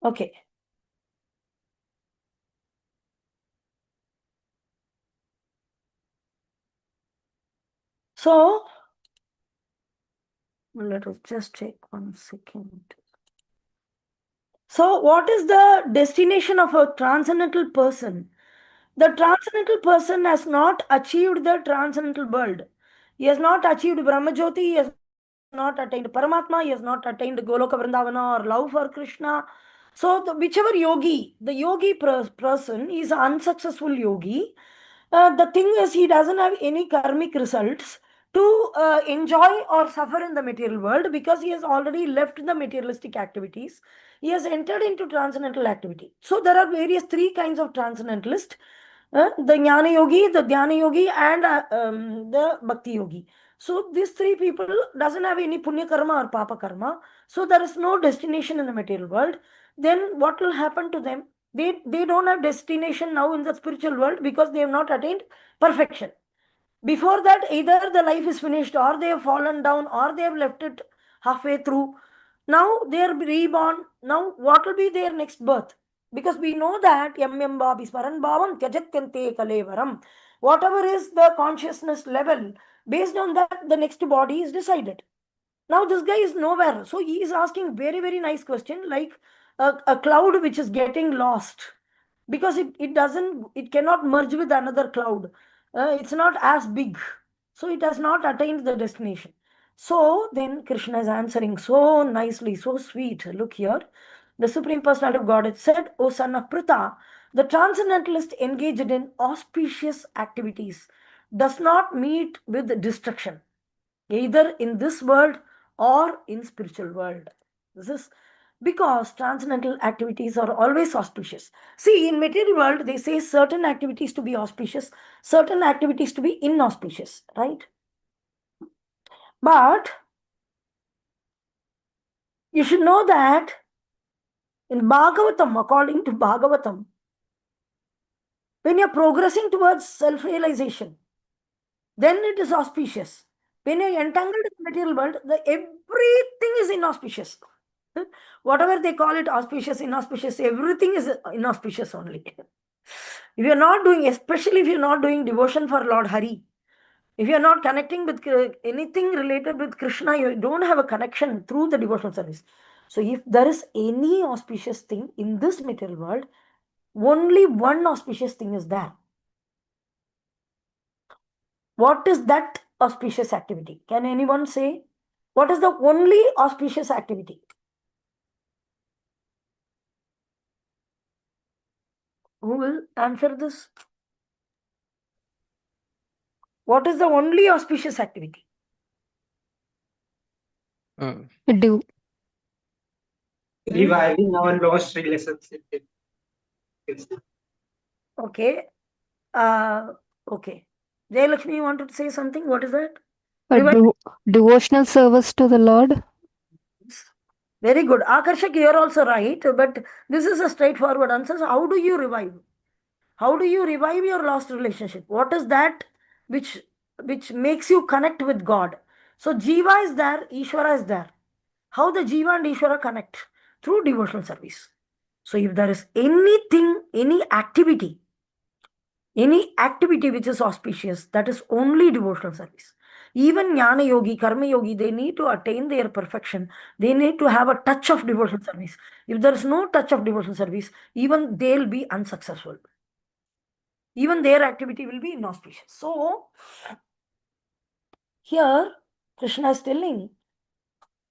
Okay. So, let us just check 1 second. So, what is the destination of a transcendental person? The transcendental person has not achieved the transcendental world. He has not achieved Brahmajyoti, he has not attained Paramatma, he has not attained Goloka Vrindavana or love for Krishna. So, whichever yogi, the yogi person is an unsuccessful yogi. The thing is, he doesn't have any karmic results to enjoy or suffer in the material world because he has already left the materialistic activities. He has entered into transcendental activity. So, there are various three kinds of transcendentalists, the Jnana Yogi, the Dhyana Yogi, and the Bhakti Yogi. So these three people doesn't have any punya karma or papa karma. So there is no destination in the material world. Then what will happen to them? They don't have destination now in the spiritual world because they have not attained perfection. Before that, either the life is finished or they have fallen down or they have left it halfway through. Now they are reborn. Now what will be their next birth? Because we know that yam yam babi smaran bhavam tyajatyante kalevaram. Whatever is the consciousness level, based on that, the next body is decided. Now this guy is nowhere. So he is asking very, very nice question, like a cloud which is getting lost because it cannot merge with another cloud. It's not as big. So it has not attained the destination. So then Krishna is answering so nicely, so sweet. Look here. The Supreme Personality of God said, O son of Pritha, the transcendentalist engaged in auspicious activities does not meet with destruction, either in this world or in spiritual world. This is because transcendental activities are always auspicious. See, in material world, they say certain activities to be auspicious, certain activities to be inauspicious, right? But you should know that in Bhagavatam, according to Bhagavatam, when you're progressing towards self-realization, then it is auspicious. When you're entangled in the material world, everything is inauspicious. Whatever they call it, auspicious, inauspicious, everything is inauspicious only. If you're not doing, especially if you're not doing devotion for Lord Hari, if you're not connecting with anything related with Krishna, you don't have a connection through the devotional service. So if there is any auspicious thing in this material world, only one auspicious thing is there. What is that auspicious activity? Can anyone say? What is the only auspicious activity? Who will answer this? What is the only auspicious activity? Do Reviving our lost relationship. Okay. Okay. Jayalakshmi, you wanted to say something? What is that? devotional service to the Lord. Very good. Akarshak, you're also right. But this is a straightforward answer. So how do you revive? How do you revive your lost relationship? What is that which makes you connect with God? So Jiva is there, Ishvara is there. How the Jiva and Ishvara connect? Through devotional service. So if there is anything, any activity which is auspicious, that is only devotional service. Even Jnana Yogi, Karma Yogi, they need to attain their perfection. They need to have a touch of devotional service. If there is no touch of devotional service, even they'll be unsuccessful. Even their activity will be inauspicious. So, here Krishna is telling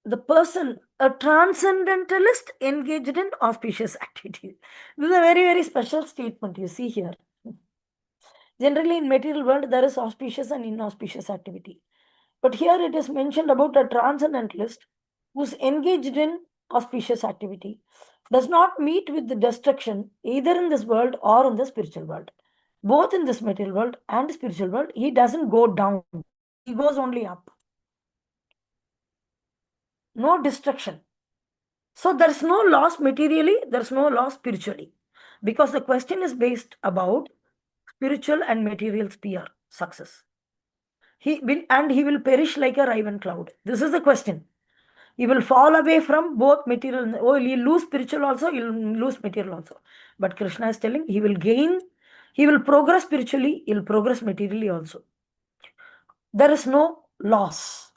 the person, a transcendentalist engaged in auspicious activities. This is a very, very special statement you see here. Generally, in material world, there is auspicious and inauspicious activity. But here it is mentioned about a transcendentalist who's engaged in auspicious activity, does not meet with the destruction either in this world or in the spiritual world. Both in this material world and spiritual world, he doesn't go down. He goes only up. No destruction. So there's no loss materially, there's no loss spiritually. Because the question is based about spiritual and material sphere success. He will perish like a raven cloud. This is the question. He will fall away from both material. Oh, he'll lose spiritual also, he'll lose material also. But Krishna is telling he will gain, he will progress spiritually, he'll progress materially also. There is no loss.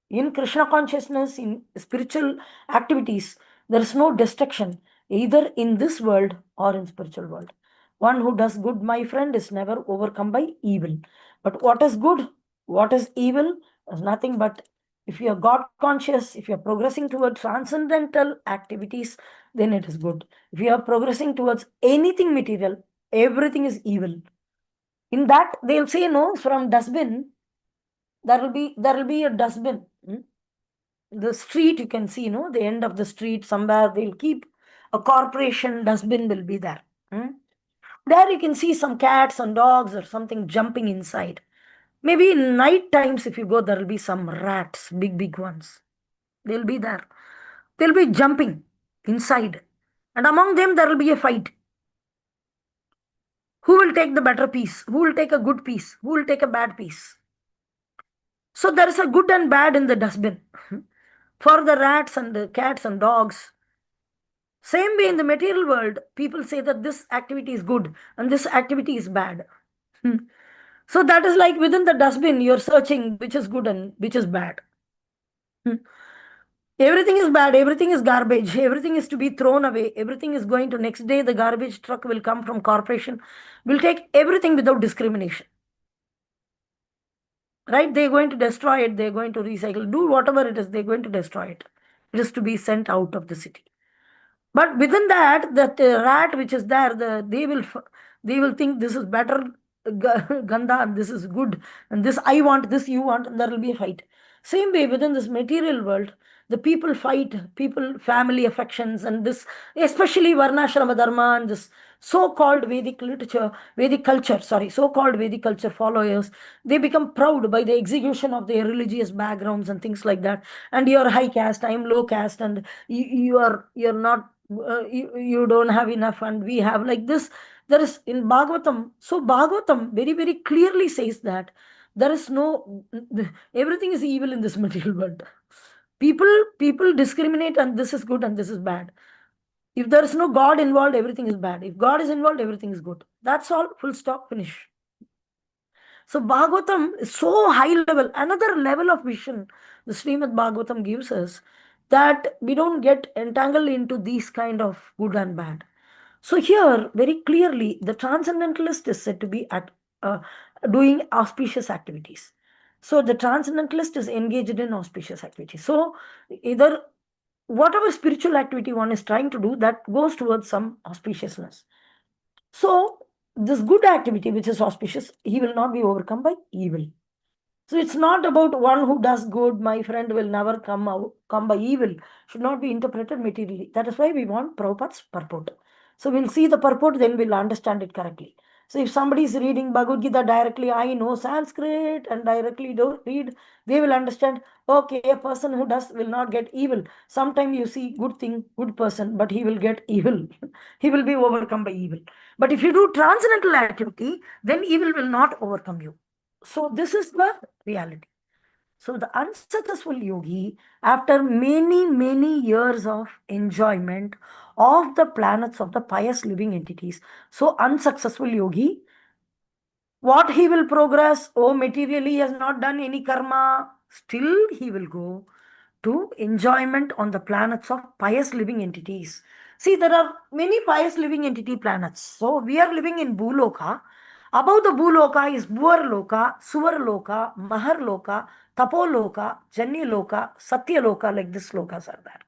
In Krishna consciousness, in spiritual activities, there is no destruction, either in this world or in spiritual world. One who does good, my friend, is never overcome by evil. But what is good, what is evil, is nothing but if you are God conscious, if you are progressing towards transcendental activities, then it is good. If you are progressing towards anything material, everything is evil. In that, they'll say, no, from dustbin, there will be a dustbin. The street, you can see, no, the end of the street somewhere they'll keep a corporation dustbin will be there. There you can see some cats and dogs or something jumping inside. Maybe in night times, if you go, there will be some rats, big ones. They'll be there. They'll be jumping inside. And among them, there will be a fight. Who will take the better piece? Who will take a good piece? Who will take a bad piece? So there is a good and bad in the dustbin. For the rats and the cats and dogs, same way in the material world, people say that this activity is good and this activity is bad. So that is like within the dustbin, you're searching which is good and which is bad. Everything is bad, everything is garbage, everything is to be thrown away, everything is going to next day, the garbage truck will come from corporation, will take everything without discrimination. Right? They're going to destroy it, they're going to recycle, do whatever it is, they're going to destroy it. It is to be sent out of the city. But within that, that rat which is there, they will think this is better ganda and this is good and this I want, this you want, and there will be a fight. Same way within this material world, the people fight, people family affections, and this especially varnashrama dharma and this so-called Vedic literature, Vedic culture, sorry, so-called Vedic culture followers, they become proud by the execution of their religious backgrounds and things like that. And you're high caste, I'm low caste, and you're not you don't have enough and we have like this. There is in Bhagavatam, so Bhagavatam very clearly says that there is no, everything is evil in this material world. People discriminate and this is good and this is bad. If there is no God involved, everything is bad. If God is involved, everything is good. That's all, full stop, finish. So Bhagavatam is so high level, another level of vision the Srimad Bhagavatam gives us, that we don't get entangled into these kind of good and bad. So here, very clearly, the transcendentalist is said to be uh, doing auspicious activities. So the transcendentalist is engaged in auspicious activities. So either whatever spiritual activity one is trying to do, that goes towards some auspiciousness. So this good activity, which is auspicious, he will not be overcome by evil. So it's not about one who does good, my friend will never come by evil. Should not be interpreted materially. That is why we want Prabhupada's purport. So we'll see the purport, then we'll understand it correctly. So if somebody is reading Bhagavad Gita directly, I know Sanskrit and directly don't read, they will understand, okay, a person who does will not get evil. Sometimes you see good thing, good person, but he will get evil. He will be overcome by evil. But if you do transcendental activity, then evil will not overcome you. So this is the reality. So the unsuccessful yogi, after many years of enjoyment of the planets of the pious living entities, so unsuccessful yogi, what he will progress? Oh, materially he has not done any karma. Still he will go to enjoyment on the planets of pious living entities. See, there are many pious living entity planets. So we are living in Bhuloka. Above the Bhuloka is Bhuvarloka, Suvarloka, Maharloka, Tapoloka, Janyaloka, Satyaloka, like this lokas are there.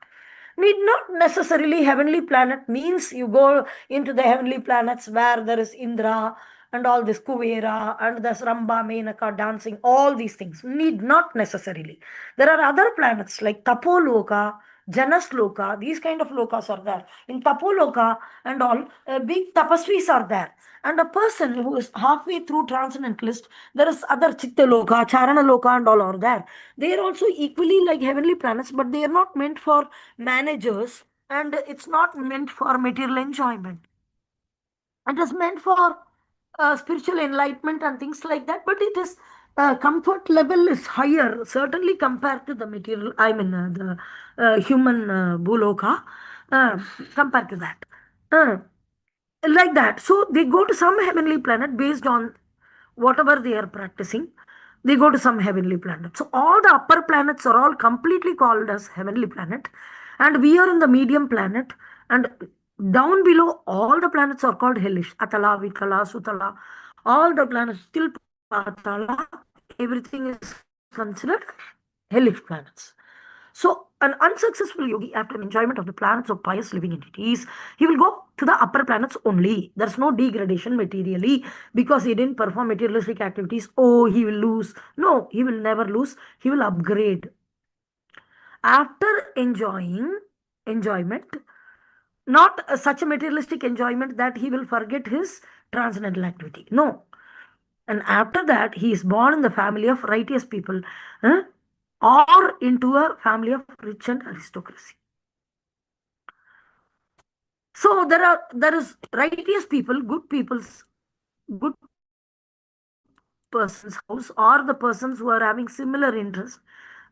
Need not necessarily heavenly planet means you go into the heavenly planets where there is Indra and all this Kuvera and there's Ramba, Menaka dancing, all these things. Need not necessarily. There are other planets like Tapoloka, Janasloka, these kind of lokas are there. In Tapoloka and all, big tapasvis are there. And a person who is halfway through transcendentalist, there is other Chittaloka, Charanaloka and all are there. They are also equally like heavenly planets, but they are not meant for managers and it's not meant for material enjoyment. It is meant for spiritual enlightenment and things like that, but it is comfort level is higher, certainly compared to the material, I mean, the human buloka, uh, compared to that. Uh, like that. So they go to some heavenly planet based on whatever they are practicing. They go to some heavenly planet. So all the upper planets are all completely called as heavenly planet, and we are in the medium planet. And down below, all the planets are called hellish. Atala, Vitala, Sutala, all the planets still Patala. Everything is considered hellish planets. So, an unsuccessful yogi, after enjoyment of the planets of pious living entities, he will go to the upper planets only. There's no degradation materially because he didn't perform materialistic activities. Oh, he will lose. No, he will never lose. He will upgrade. After enjoying enjoyment, not such a materialistic enjoyment that he will forget his transcendental activity. No. And after that, he is born in the family of righteous people, huh? Or into a family of rich and aristocracy. So there is righteous people, good person's house, or the persons who are having similar interests,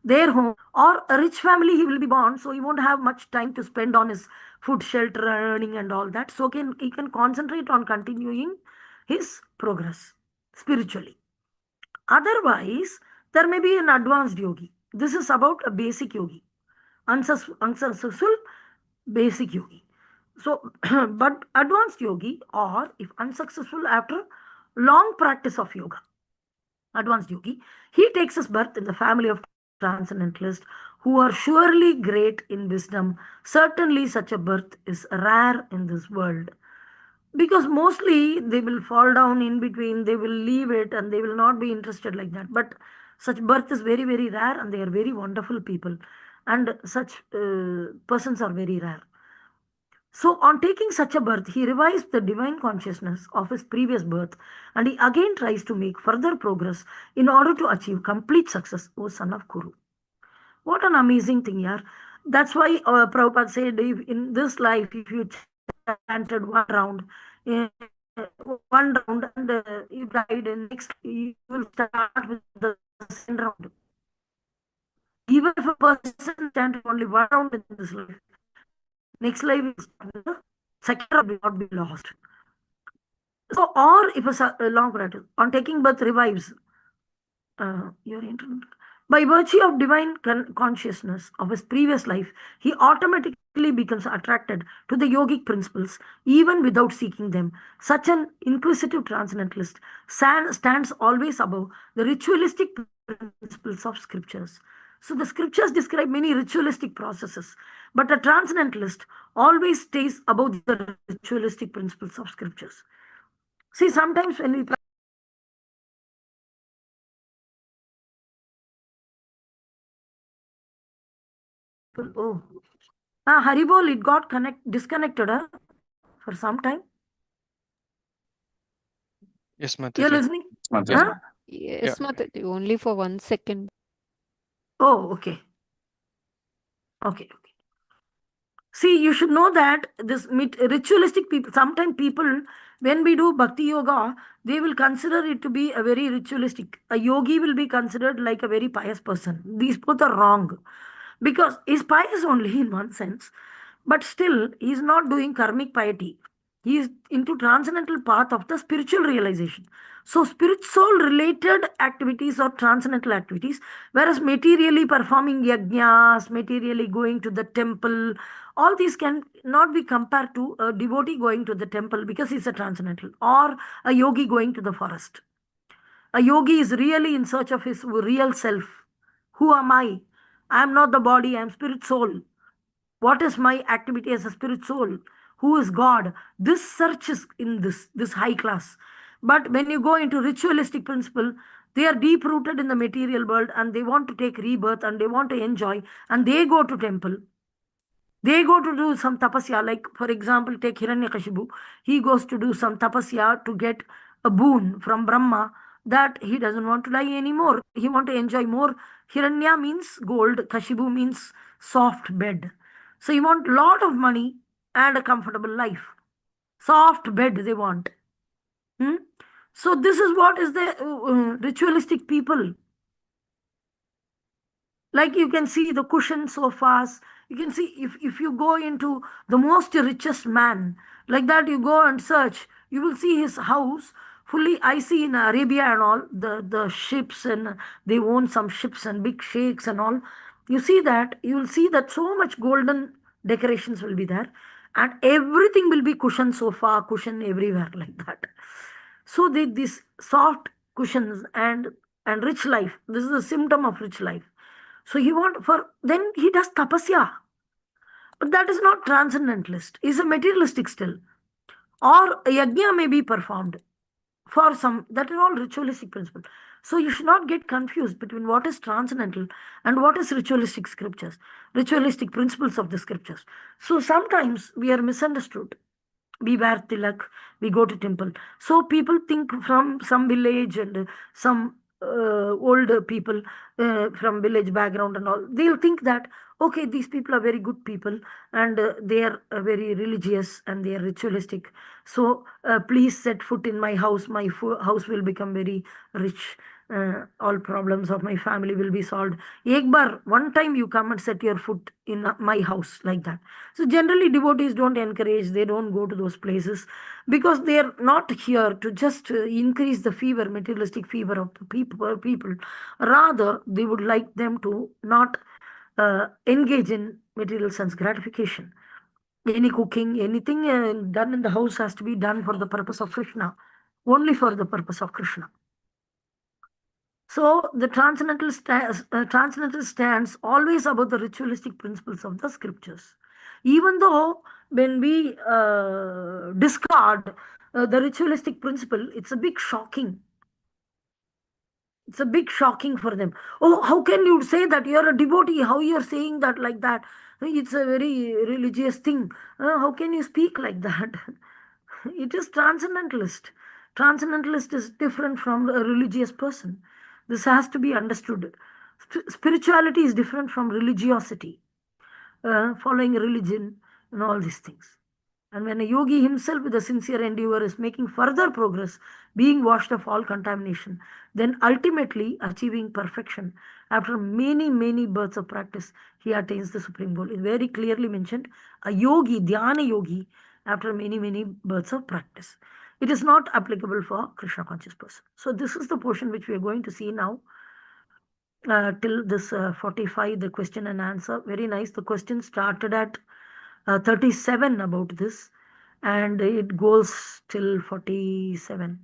their home, or a rich family he will be born, so he won't have much time to spend on his food, shelter, earning, and all that. So he can concentrate on continuing his progress spiritually. Otherwise, there may be an advanced yogi. This is about a basic yogi, unsuccessful basic yogi. So, but advanced yogi, or if unsuccessful after long practice of yoga, advanced yogi, he takes his birth in the family of transcendentalists who are surely great in wisdom. Certainly, such a birth is rare in this world, because mostly they will fall down in between, they will leave it, and they will not be interested like that. But such birth is very, very rare, and they are very wonderful people, and such persons are very rare. So, on taking such a birth, he revives the divine consciousness of his previous birth, and he again tries to make further progress in order to achieve complete success, O son of Kuru. What an amazing thing, yeah. That's why Prabhupada said, if in this life, if you chanted one round and you died, in next you will start with the second round. Even if a person chanted only one round in this life, next life will start with the second round will not be lost. So, or if a long practice on taking birth revives your internet. By virtue of divine consciousness of his previous life, he automatically becomes attracted to the yogic principles even without seeking them. Such an inquisitive transcendentalist stands always above the ritualistic principles of scriptures. So the scriptures describe many ritualistic processes, but a transcendentalist always stays above the ritualistic principles of scriptures. See, sometimes when we practice meditation, oh, Haribol, it got disconnected for some time. Yes, You're Mataji. listening? Mataji. Huh? Yeah. Yes, Mataji, only for 1 second. Oh, okay. Okay. Okay. See, you should know that this ritualistic people, sometimes people, when we do bhakti yoga, they will consider it to be a very ritualistic. A yogi will be considered like a very pious person. These both are wrong, because he's pious only in one sense, but still he's not doing karmic piety. He is into transcendental path of the spiritual realization. So spiritual related activities or transcendental activities, whereas materially performing yajnas, materially going to the temple, all these can not be compared to a devotee going to the temple because he's a transcendental, or a yogi going to the forest. A yogi is really in search of his real self. Who am I? I am not the body, I am spirit soul. What is my activity as a spirit soul? Who is God? This search is in this high class. But when you go into ritualistic principle, they are deep rooted in the material world, and they want to take rebirth, and they want to enjoy, and they go to temple. They go to do some tapasya, like for example, take Hiranyakashipu. He goes to do some tapasya to get a boon from Brahma, that he doesn't want to die anymore. He want to enjoy more. Hiranya means gold, Kashipu means soft bed. So you want lot of money and a comfortable life. Soft bed they want. Hmm? So this is what is the ritualistic people. Like you can see the cushion sofas. You can see if you go into the most richest man, like that, you go and search, you will see his house fully. I see in Arabia and all, the ships, and they own some ships and big sheikhs and all. You will see that so much golden decorations will be there, and everything will be cushion sofa, cushion everywhere, like that. So these soft cushions and rich life, this is a symptom of rich life. So he want for, then he does tapasya. But that is not transcendentalist. He's a materialistic still. Or a yajna may be performed for some, that is all ritualistic principle. So you should not get confused between what is transcendental and what is ritualistic scriptures, ritualistic principles of the scriptures. So sometimes we are misunderstood. We wear tilak, we go to temple. So people think from some village and some old people from village background and all, they'll think that, okay, these people are very good people, and they are very religious and they are ritualistic. So please set foot in my house, my house will become very rich. All problems of my family will be solved. Ek bar, one time you come and set your foot in my house, like that. So generally devotees don't encourage, they don't go to those places, because they are not here to just increase the fever, materialistic fever of the people. Rather, they would like them to not engage in material sense gratification. Any cooking, anything done in the house has to be done for the purpose of Krishna, only for the purpose of Krishna. So the transcendental stands always above the ritualistic principles of the scriptures. Even though when we discard the ritualistic principle, it's a big shocking. It's a big shocking for them. Oh, how can you say that you're a devotee? How you're saying that, like that? It's a very religious thing. How can you speak like that? It is transcendentalist. Transcendentalist is different from a religious person. This has to be understood. Spirituality is different from religiosity, following religion and all these things. And when a yogi himself with a sincere endeavor is making further progress, being washed of all contamination, then ultimately achieving perfection, after many, many births of practice, he attains the supreme goal. It's very clearly mentioned, a yogi, dhyana yogi, after many, many births of practice. It is not applicable for Krishna conscious person. So this is the portion which we are going to see now. Till this 45, the question and answer. Very nice. The question started at 37 about this, and it goes till 47.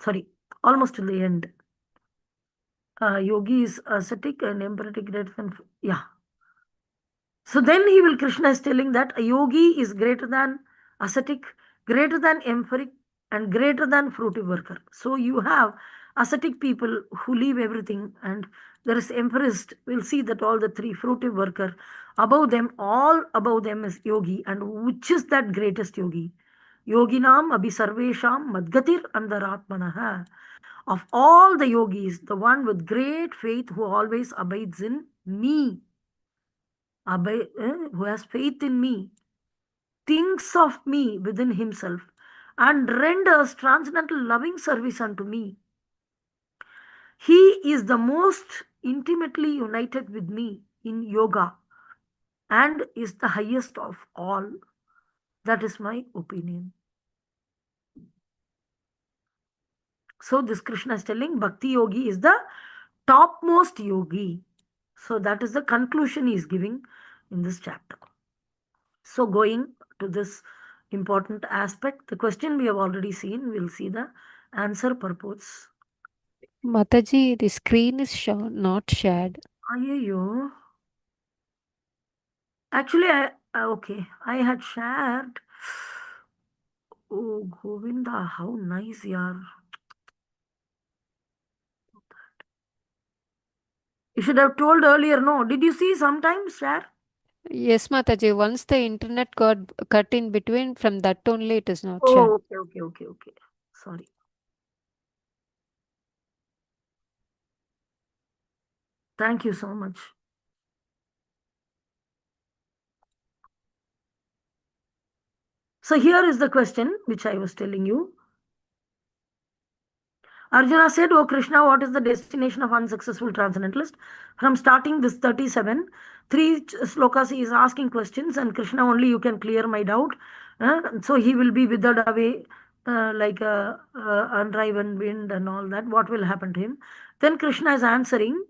Sorry, almost to the end. Yogi is ascetic and empiric greater than, yeah. So then he will, Krishna is telling that a yogi is greater than ascetic, greater than emphoric, and greater than fruitive worker. So you have ascetic people who leave everything, and there is emphorist. We'll see that all the three fruitive worker, above them, all above them is yogi. And which is that greatest yogi? Yoginam abhisarvesham madgatir andaratmanaha. Of all the yogis, the one with great faith who always abides in me, who has faith in me, thinks of me within himself, and renders transcendental loving service unto me. He is the most intimately united with me in yoga and is the highest of all. That is my opinion. So, this Krishna is telling Bhakti Yogi is the topmost yogi. So, that is the conclusion he is giving in this chapter. So, going to this important aspect, the question we have already seen, we'll see the answer purports. Mataji, the screen is not shared. Ayyo. Actually, okay, I had shared. Oh, Govinda, how nice you are. You should have told earlier, no? Did you see sometimes share? Yes, Mataji, once the internet got cut in between, from that only it is not shared. Oh, okay. Sorry. Thank you so much. So here is the question which I was telling you. Arjuna said, "O Krishna, what is the destination of unsuccessful transcendentalist?" From starting this 37, three slokas he is asking questions, and Krishna, only you can clear my doubt. So he will be withered away like a undriven wind and all that. What will happen to him? Then Krishna is answering.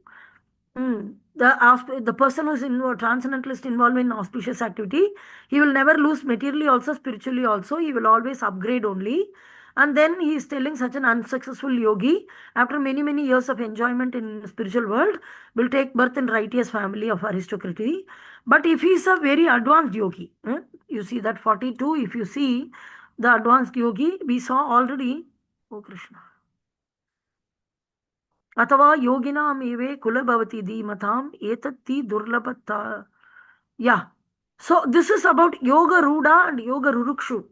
The person who is transcendentalist involved in auspicious activity, he will never lose materially also, spiritually also. He will always upgrade only. And then he is telling such an unsuccessful yogi, after many, many years of enjoyment in spiritual world, will take birth in righteous family of aristocracy. But if he is a very advanced yogi, you see that 42, if you see the advanced yogi, we saw already, oh Krishna. अथवा योगिनामेवे कुलभवति धीमताम् एतत्ति दुर्लभता. Yeah. So this is about Yoga Ruda and Yoga Rurukshu.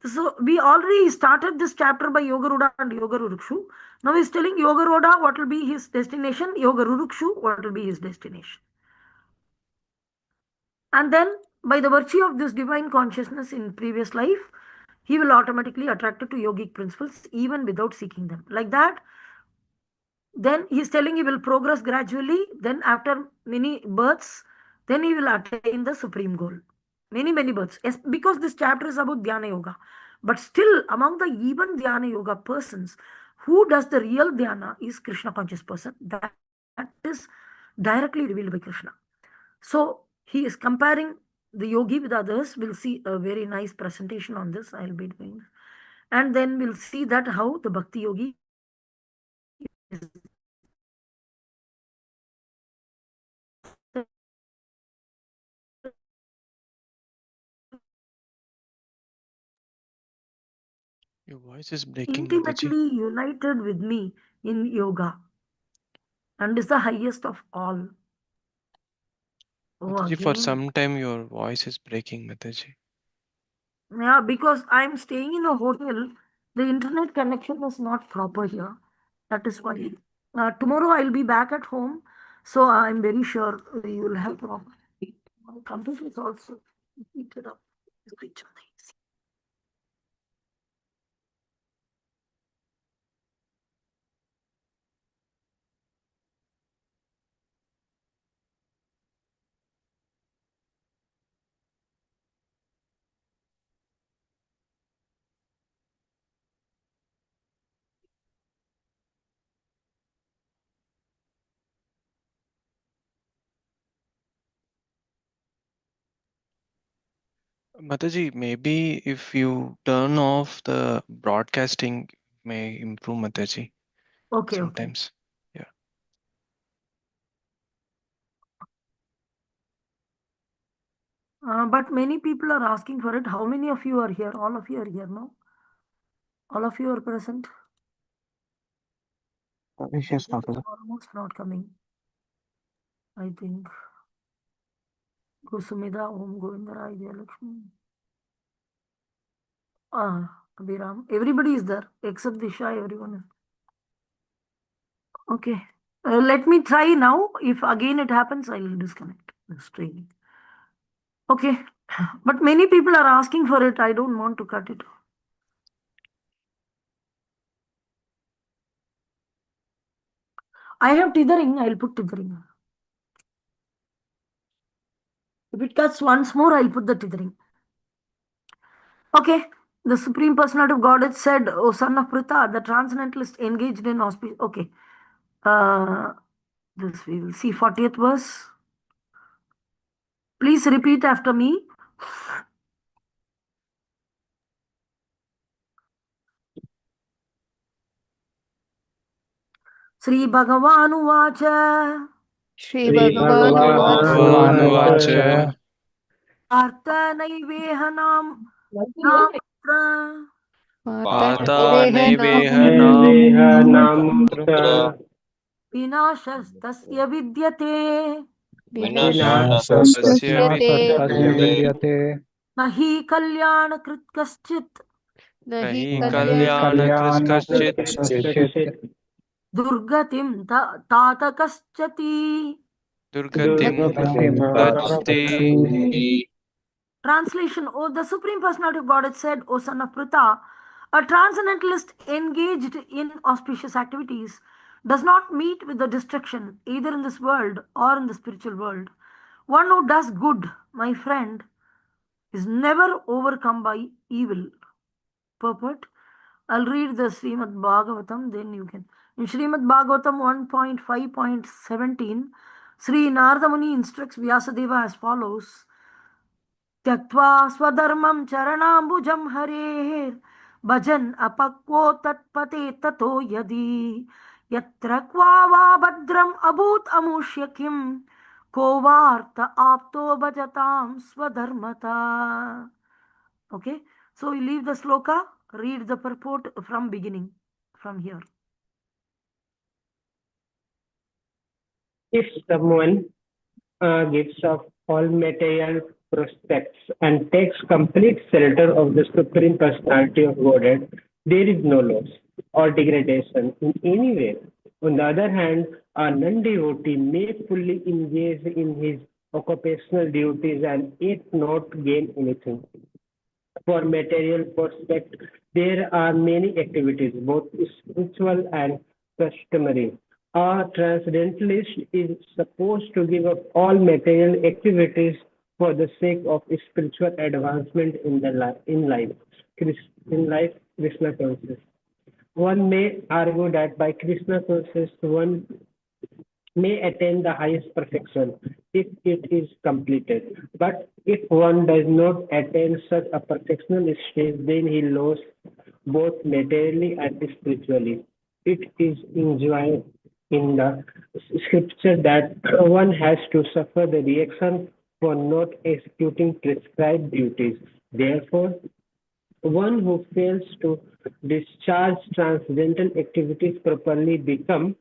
So we already started this chapter by Yoga Ruda and Yoga Rurukshu. Now he's telling Yoga Ruda what will be his destination, Yoga Rurukshu what will be his destination. And then by the virtue of this divine consciousness in previous life, he will automatically attracted to yogic principles even without seeking them. Like that, then he is telling he will progress gradually. Then after many births, then he will attain the supreme goal. Many, many births. Yes, because this chapter is about Dhyana Yoga. But still, among the even Dhyana Yoga persons, who does the real Dhyana is Krishna conscious person. That is directly revealed by Krishna. So he is comparing the yogi with others. We'll see a very nice presentation on this. I'll be doing. And then we'll see that how the Bhakti Yogi is Your voice is breaking, Mataji. intimately united with me in yoga and is the highest of all. Oh, Mataji, for again. some time your voice is breaking, Mataji. Yeah, because I'm staying in a hotel, the internet connection is not proper here. That is why. Tomorrow I'll be back at home, so I'm very sure you will have proper. My computer is also heated up. Mataji, maybe if you turn off the broadcasting, may improve, Mataji. Okay, okay. Sometimes. Yeah. But many people are asking for it. How many of you are here? All of you are here, no? All of you are present. Yes, Doctor. Almost not coming. I think. Kusumida, Om Govindarai, Jayalakshmi. Abhiram. Everybody is there except Disha, everyone is. Okay. Let me try now. If again it happens, I will disconnect this training. Okay. But many people are asking for it. I don't want to cut it. I have tethering. I'll put tethering. If it cuts once more, I'll put the tethering. Okay. The Supreme Personality of Godhead said, "O son of Pritha, the transcendentalist engaged in auspice." Okay. This we will see 40th verse. Please repeat after me. Sri Bhagavan Shri Shri Bhagavan Bhagavan Bhagavan Vacha Arthanaivehanam Namatra Partha Naivehanam Naivehanam Namutra Vinashastasya Vidyate Vinashastasya Vinashastasya Vinashastasya Vidyate Vidyate Nahi Kalyana Krit Kaschit Nahi Nahi Nahi Kalyana Kalyana Kalyana Kriskashchit Kaschit Durgatim Tata Kaschati. Durgatim Durgatim Gachati. Gachati. Translation. Oh, the Supreme Personality of Godhead said, "O son of Pritha, A transcendentalist engaged in auspicious activities does not meet with the destruction either in this world or in the spiritual world. One who does good, my friend, is never overcome by evil. Purport. I'll read the Srimad Bhagavatam, then you can. In Srimad Bhagavatam 1.5.17, Sri Narada Muni instructs Vyasadeva as follows. त्यक्त्वा स्वधर्मं चरणाम्बुजं हरेः भजन् अपक्वो तत्पते ततो यदि यत्र क्वा वा भद्रम् अभूत् अमुष्य किं को वार्त आप्तो भजतां स्वधर्मता. Okay, so we leave the sloka, read the purport from beginning, from here. If someone gives up all material prospects and takes complete shelter of the Supreme Personality of Godhead, there is no loss or degradation in any way. On the other hand, a non-devotee may fully engage in his occupational duties and yet not gain anything. For material prospect, there are many activities, both spiritual and customary. A transcendentalist is supposed to give up all material activities for the sake of spiritual advancement in in life. In life, Krishna consciousness. One may argue that by Krishna consciousness, one may attain the highest perfection if it is completed. But if one does not attain such a perfectional stage, then he loses both materially and spiritually. It is enjoined in the scripture that one has to suffer the reaction for not executing prescribed duties. Therefore, one who fails to discharge transcendental activities properly becomes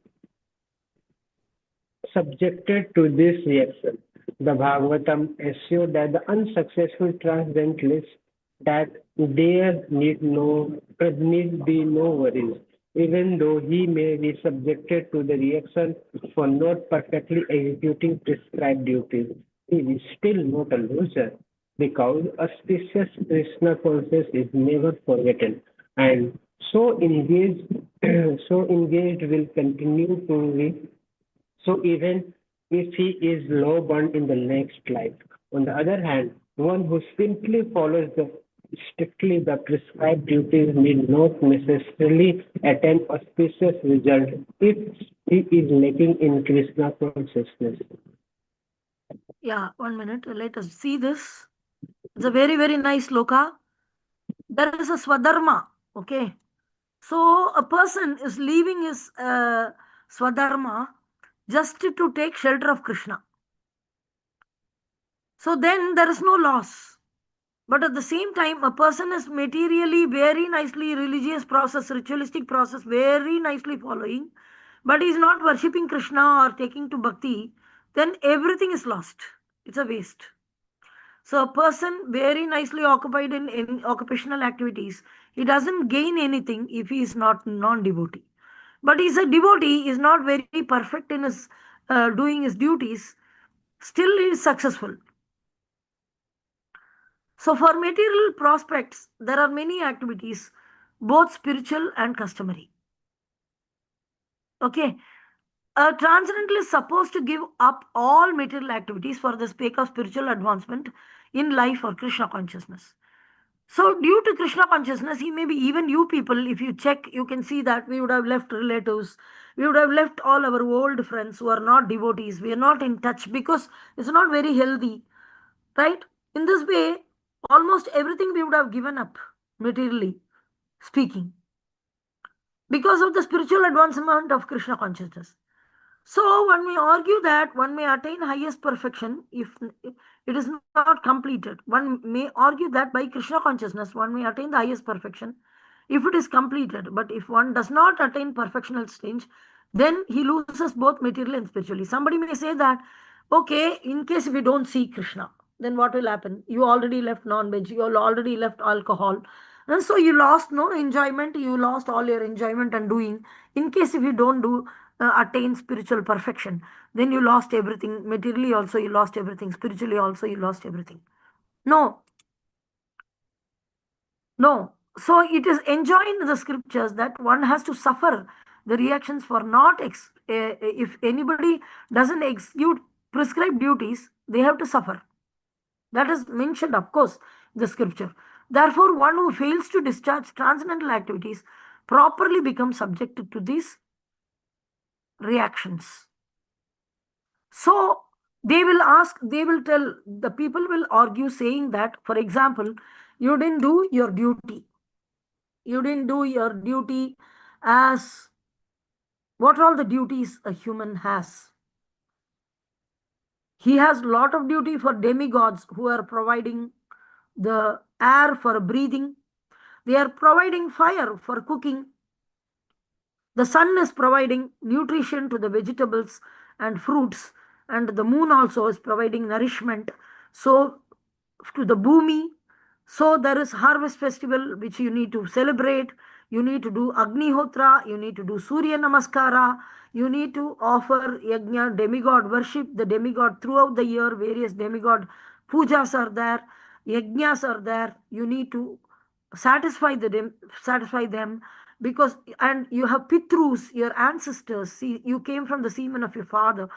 subjected to this reaction. The Bhagavatam assured that the unsuccessful transcendentalist that there need be no worries, even though he may be subjected to the reaction for not perfectly executing prescribed duties. He is still not a loser because auspicious Krishna consciousness is never forgotten, and so engaged, so engaged will continue to be so even if he is low born in the next life. On the other hand, one who simply follows strictly the prescribed duties need not necessarily attain auspicious result if he is lacking in Krishna consciousness. Yeah, 1 minute. Let us see this. It's a very, very nice sloka. There is a swadharma. Okay. So a person is leaving his swadharma just to take shelter of Krishna. So then there is no loss. But at the same time, a person is materially very nicely religious process, ritualistic process, very nicely following, but he is not worshipping Krishna or taking to bhakti, then everything is lost. It's a waste. So a person very nicely occupied in occupational activities, he doesn't gain anything if he is not non-devotee. But he's a devotee, is not very perfect in his doing his duties, still he is successful. So for material prospects, there are many activities, both spiritual and customary. Okay. A transcendental is supposed to give up all material activities for the sake of spiritual advancement in life or Krishna consciousness. So, due to Krishna consciousness, he may be even you people, if you check, you can see that we would have left relatives, we would have left all our old friends who are not devotees, we are not in touch because it's not very healthy, right? In this way, almost everything we would have given up, materially speaking, because of the spiritual advancement of Krishna consciousness. So one may argue that one may attain highest perfection if it is not completed. One may argue that by Krishna consciousness one may attain the highest perfection if it is completed. But if one does not attain perfectional stage, then he loses both materially and spiritually. Somebody may say that, okay, in case we don't see Krishna, then what will happen? You already left non-veg, you already left alcohol. And so you lost no enjoyment, you lost all your enjoyment and doing. In case if you don't do attain spiritual perfection, then you lost everything. Materially also you lost everything. Spiritually also you lost everything. No, no. So it is enjoined in the scriptures that one has to suffer the reactions for not if anybody doesn't execute prescribed duties, they have to suffer. That is mentioned, of course, in the scripture. Therefore, one who fails to discharge transcendental activities properly becomes subjected to these reactions. So they will ask, they will tell, the people will argue saying that, for example, you didn't do your duty. You didn't do your duty as what are all the duties a human has. He has a lot of duty for demigods who are providing the air for breathing. They are providing fire for cooking. The sun is providing nutrition to the vegetables and fruits, and the moon also is providing nourishment. So, to the bhumi. So, there is harvest festival which you need to celebrate. You need to do Agnihotra, you need to do Surya Namaskara, you need to offer yajna, demigod worship, the demigod throughout the year, various demigod pujas are there, yajnas are there. You need to satisfy satisfy them, because and you have pitrus, your ancestors. See, you came from the semen of your father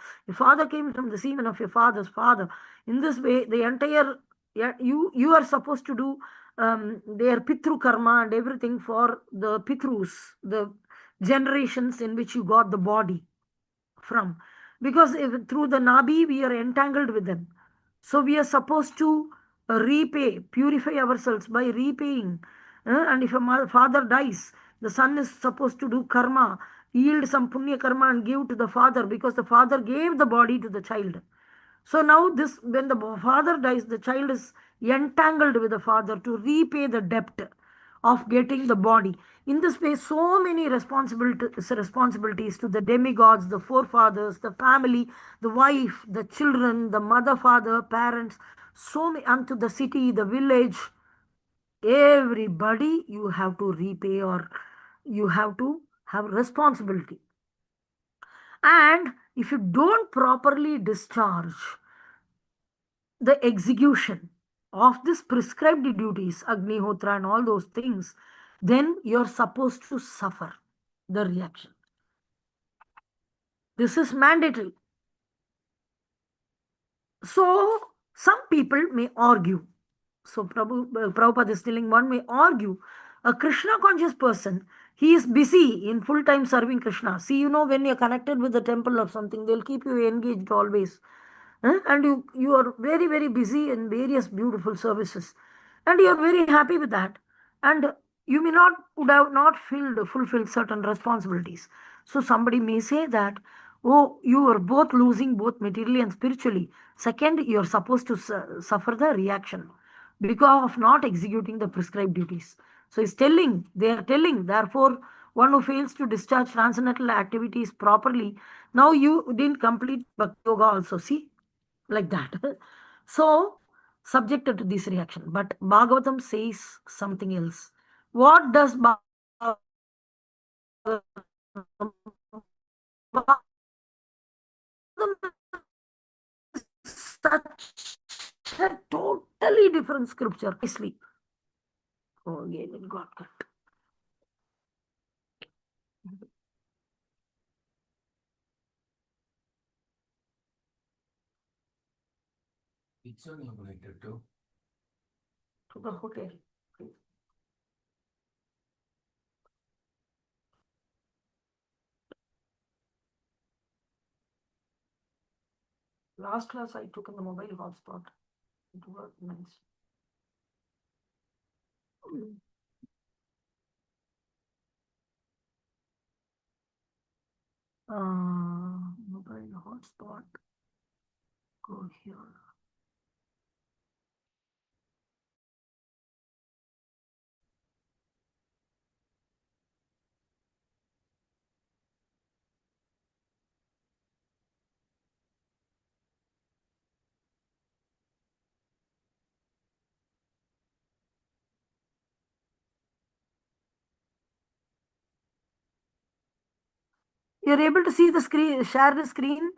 came from the semen of your father's father. In this way, the entire, yeah, you are supposed to do their pitru karma and everything for the pitrus, the generations in which you got the body from, because if, through the nabi we are entangled with them. So we are supposed to repay, purify ourselves by repaying. And if a father dies, the son is supposed to do karma, yield some punya karma and give to the father, because the father gave the body to the child. So now this, when the father dies, the child is entangled with the father to repay the debt of getting the body. In this way, so many responsibilities to the demigods, the forefathers, the family, the wife, the children, the mother, father, parents, so many, unto the city, the village, everybody you have to repay, or you have to have responsibility. And if you don't properly discharge the execution of this prescribed duties, Agnihotra and all those things, then you're supposed to suffer the reaction. This is mandatory. So, some people may argue. So, Prabhupada is telling one may argue a Krishna conscious person, he is busy in full time serving Krishna. See, when you're connected with the temple or something, they'll keep you engaged always. And you are very, very busy in various beautiful services, and you are very happy with that. And you may not would have not fulfilled certain responsibilities. So somebody may say that, oh, you are both losing both materially and spiritually. Second, you are supposed to suffer the reaction because of not executing the prescribed duties. So they are telling, therefore, one who fails to discharge transcendental activities properly, now you didn't complete bhakti yoga also, see, like that. So, subjected to this reaction. But Bhagavatam says something else. What does Bhagavatam is such a totally different scripture. Nicely. Oh, again, it got cut. Which one you connected to? To the hotel. Last class I took in the mobile hotspot. It worked nice. Mobile hotspot. Go here. You're able to see the screen, share the screen?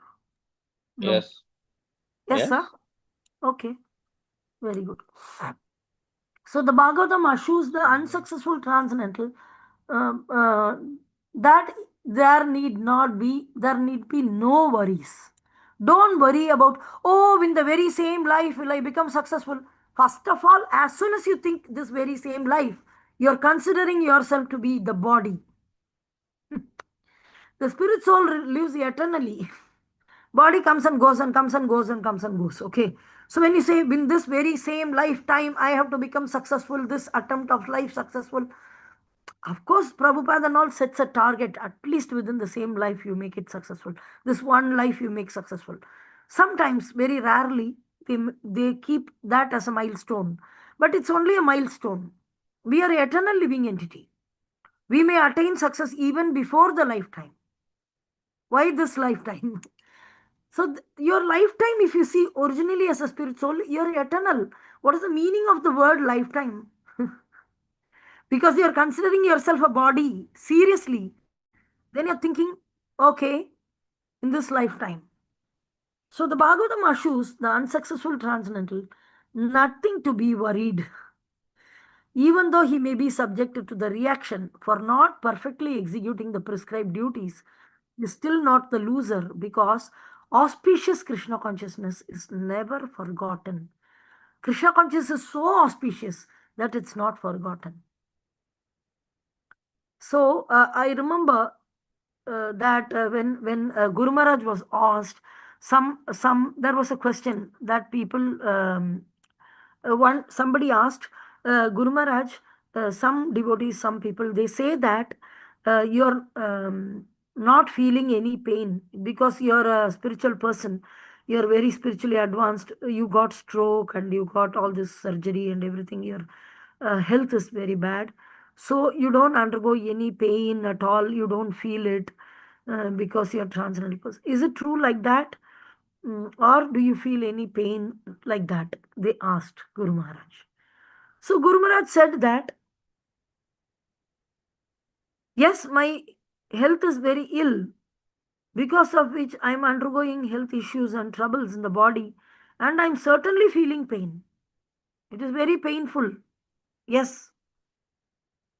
No. Yes. Yes, Yes. sir. Okay. Very good. So the Bhagavatam assures the unsuccessful transcendental uh, uh, that there need be no worries. Don't worry about, oh, in the very same life will I become successful. First of all, as soon as you think this very same life, you're considering yourself to be the body. The spirit soul lives eternally. Body comes and goes and comes and goes and comes and goes. Okay. So when you say in this very same lifetime, I have to become successful, this attempt of life successful, of course, Prabhupada and all sets a target, at least within the same life, you make it successful. This one life you make successful. Sometimes, very rarely, they keep that as a milestone. But it's only a milestone. We are an eternal living entity. We may attain success even before the lifetime. Why this lifetime? So, your lifetime, if you see originally as a spirit soul, you're eternal. What is the meaning of the word lifetime? Because you're considering yourself a body seriously, then you're thinking, okay, in this lifetime. So the Bhagavatam assures the unsuccessful transcendental nothing to be worried, even though he may be subjected to the reaction for not perfectly executing the prescribed duties, is still not the loser because auspicious Krishna consciousness is never forgotten. Krishna consciousness is so auspicious that it's not forgotten. So I remember that when Guru Maharaj was asked, some there was a question that people one somebody asked Guru Maharaj, some devotees, some people, they say that you're not feeling any pain because you're a spiritual person, you're very spiritually advanced, you got stroke and you got all this surgery and everything, your health is very bad, so you don't undergo any pain at all, you don't feel it because you're transcendental person. Is it true like that? Or do you feel any pain like that? They asked Guru Maharaj. So Guru Maharaj said that, yes, my health is very ill, because of which I'm undergoing health issues and troubles in the body, and I'm certainly feeling pain. It is very painful. Yes.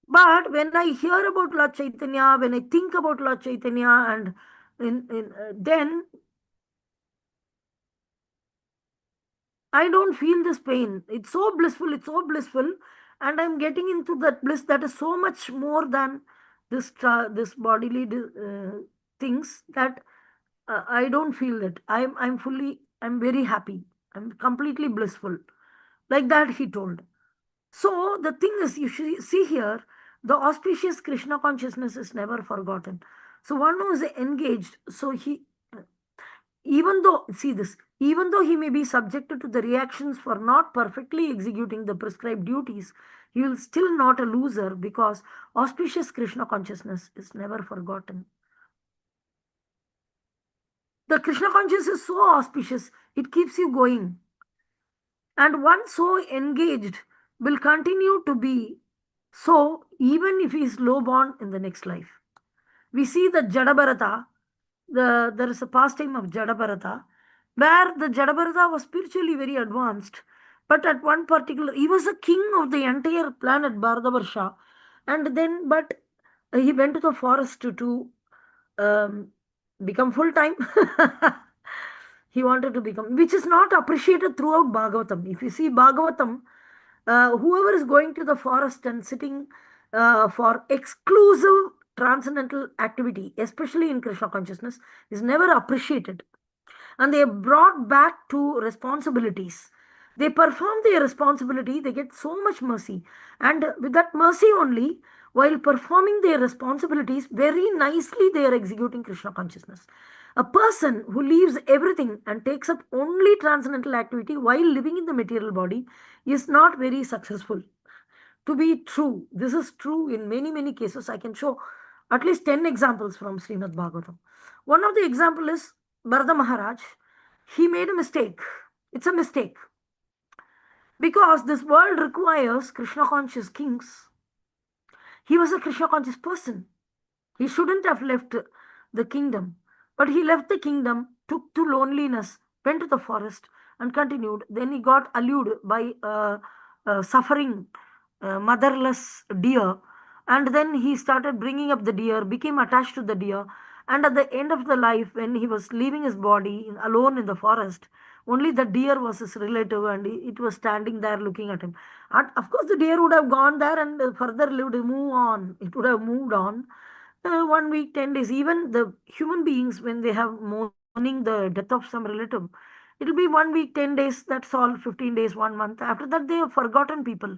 But when I hear about Lord Chaitanya, when I think about Lord Chaitanya, and then I don't feel this pain. It's so blissful, it's so blissful, and I'm getting into that bliss that is so much more than this bodily things, that I don't feel that. I'm very happy. I'm completely blissful. Like that, he told. So the thing is, you see here, the auspicious Krishna consciousness is never forgotten. So one who is engaged, so he, even though, see this, even though he may be subjected to the reactions for not perfectly executing the prescribed duties, he will still not a loser because auspicious Krishna consciousness is never forgotten. The Krishna consciousness is so auspicious, it keeps you going. And one so engaged will continue to be so even if he is low born in the next life. We see the Jadabharata, there is a pastime of Jadabharata, where the Jadabharata was spiritually very advanced, but at one particular, he was the king of the entire planet Bharatavarsha, and then, but he went to the forest to um, become full time. He wanted to become, which is not appreciated throughout Bhagavatam. If you see Bhagavatam, whoever is going to the forest and sitting for exclusive transcendental activity, especially in Krishna consciousness, is never appreciated. And they are brought back to responsibilities. They perform their responsibility, they get so much mercy. And with that mercy only, while performing their responsibilities, very nicely they are executing Krishna consciousness. A person who leaves everything and takes up only transcendental activity while living in the material body is not very successful. To be true, this is true in many, many cases. I can show at least 10 examples from Srimad Bhagavatam. One of the example is Bharata Maharaj. He made a mistake. It's a mistake. Because this world requires Krishna conscious kings. He was a Krishna conscious person. He shouldn't have left the kingdom. But he left the kingdom, took to loneliness, went to the forest, and continued. Then he got allured by suffering motherless deer, and then he started bringing up the deer, became attached to the deer, and at the end of the life, when he was leaving his body alone in the forest, only the deer was his relative, and it was standing there looking at him. And of course, the deer would have gone there and further lived, move on. It would have moved on. 1 week, 10 days. Even the human beings, when they have mourning the death of some relative, it'll be 1 week, 10 days. That's all. 15 days, 1 month. After that, they have forgotten people.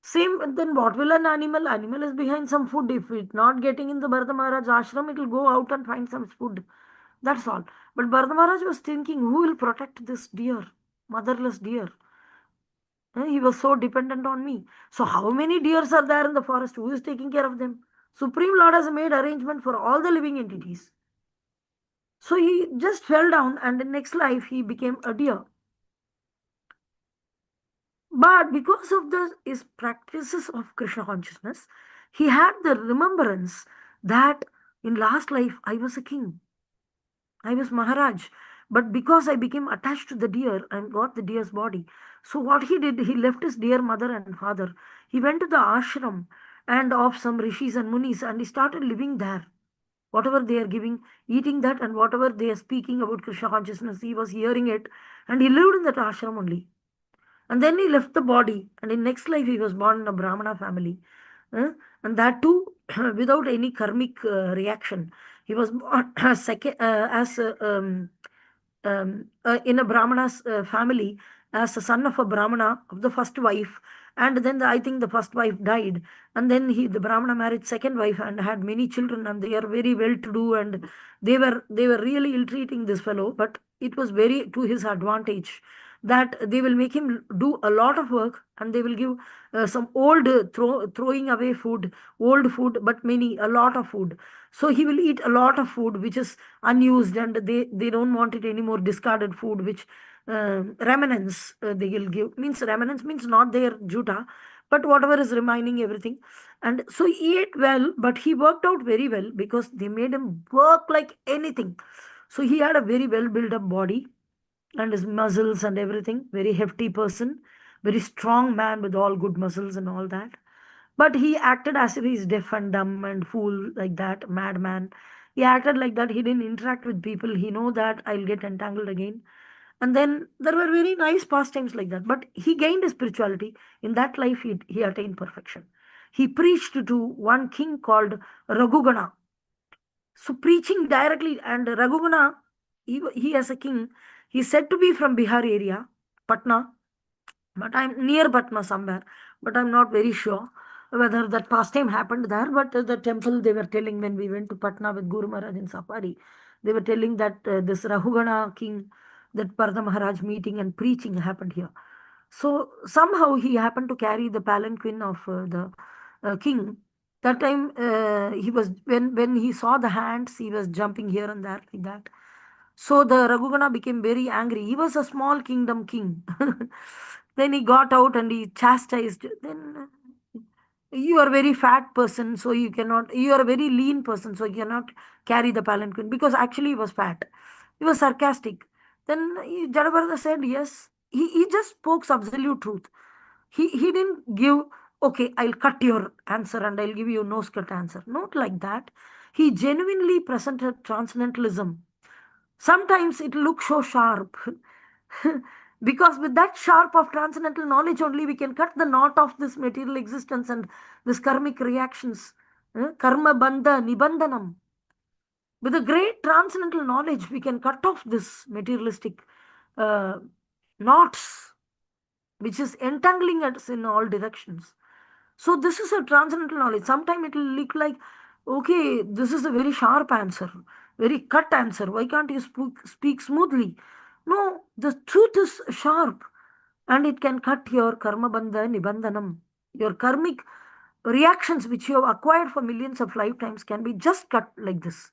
Same, then what will an animal? Animal is behind some food. If it's not getting in the Bharata Maharaj ashram, it will go out and find some food. That's all. But Bharata Maharaj was thinking, who will protect this deer, motherless deer? He was so dependent on me. So how many deers are there in the forest? Who is taking care of them? Supreme Lord has made arrangement for all the living entities. So he just fell down, and in next life he became a deer. But because of his practices of Krishna consciousness, he had the remembrance that in last life I was a king, I was Maharaj. But because I became attached to the deer and got the deer's body, so what he did, he left his dear mother and father. He went to the ashram and of some rishis and munis, and he started living there. Whatever they are giving, eating that, and whatever they are speaking about Krishna consciousness, he was hearing it, and he lived in that ashram only. And then he left the body, and in next life he was born in a Brahmana family. And that too without any karmic reaction. He was born second, as in a Brahmana's family, as a son of a Brahmana of the first wife. And then I think the first wife died, and then the Brahmana married second wife and had many children, and they are very well to do, and they were really ill treating this fellow, but it was very to his advantage that they will make him do a lot of work, and they will give some old throwing away food, old food, but a lot of food. So he will eat a lot of food which is unused, and they don't want it anymore, discarded food, which remnants they will give. Means remnants means not their juta, but whatever is remaining, everything. And so he ate well, but he worked out very well because they made him work like anything. So he had a very well built up body, and his muscles and everything, very hefty person, very strong man with all good muscles and all that. But he acted as if he's deaf and dumb and fool, like that madman. He acted like that. He didn't interact with people. He know that I'll get entangled again. And then there were very nice pastimes like that, but he gained his spirituality. In that life he attained perfection. He preached to one king called Raghugana. So preaching directly, and Raghugana, he as a king, he said to be from Bihar area, Patna, but I'm near Patna somewhere, but I'm not very sure whether that pastime happened there. But the temple, they were telling when we went to Patna with Guru Maharaj in Safari, they were telling that this Rahugana king, that Parda Maharaj meeting and preaching happened here. So somehow he happened to carry the palanquin of the king. That time he was when he saw the hands, he was jumping here and there like that. So the Raghugana became very angry. He was a small kingdom king. Then he got out and he chastised. Then you are a very fat person, so you cannot. You are a very lean person, so you cannot carry the palanquin, because actually he was fat. He was sarcastic. Then Jadabarada said, yes. He just spoke absolute truth. He didn't give, okay, I'll cut your answer and I'll give you no cut answer. Not like that. He genuinely presented transcendentalism. Sometimes it looks so sharp. Because with that sharp of transcendental knowledge only we can cut the knot of this material existence and this karmic reactions. Karma bandha nibandhanam. With a great transcendental knowledge, we can cut off this materialistic uh, knots, which is entangling us in all directions. So this is a transcendental knowledge. Sometimes it will look like, okay, this is a very sharp answer, very cut answer. Why can't you speak smoothly? No, the truth is sharp, and it can cut your karma bandha nibandhanam. Your karmic reactions which you have acquired for millions of lifetimes can be just cut like this.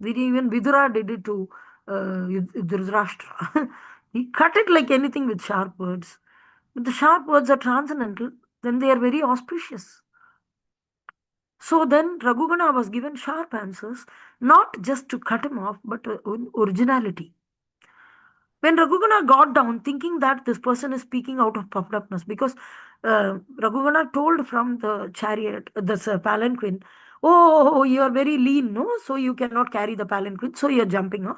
Even Vidura did it to Dhritarashtra. He cut it like anything with sharp words. But the sharp words are transcendental, then they are very auspicious. So then Raghugana was given sharp answers, not just to cut him off, but originality. When Raghugana got down, thinking that this person is speaking out of puffed upness, because Raghugana told from the chariot, this palanquin, oh, you are very lean, no? So you cannot carry the palanquin, so you are jumping, huh?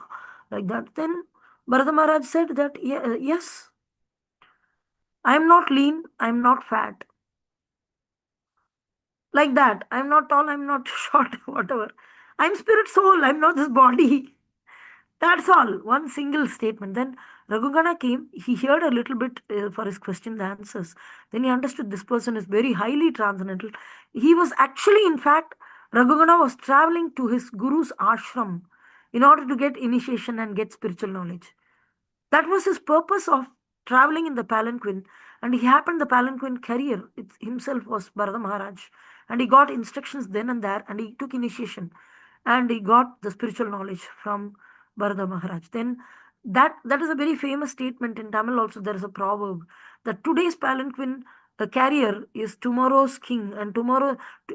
Like that. Then Bharata Maharaj said that, yes, I am not lean, I am not fat. Like that. I am not tall, I am not short, whatever. I am spirit soul, I am not this body. That's all. One single statement. Then Raghugana came. He heard a little bit for his question, the answers. Then he understood this person is very highly transcendental. He was actually, in fact, Raghugana was traveling to his guru's ashram in order to get initiation and get spiritual knowledge. That was his purpose of traveling in the palanquin. And he happened the palanquin carrier. It himself was Bharata Maharaj. And he got instructions then and there, and he took initiation. And he got the spiritual knowledge from Bharata Maharaj. Then that is a very famous statement in Tamil also. There is a proverb that today's palanquin carrier is tomorrow's king, and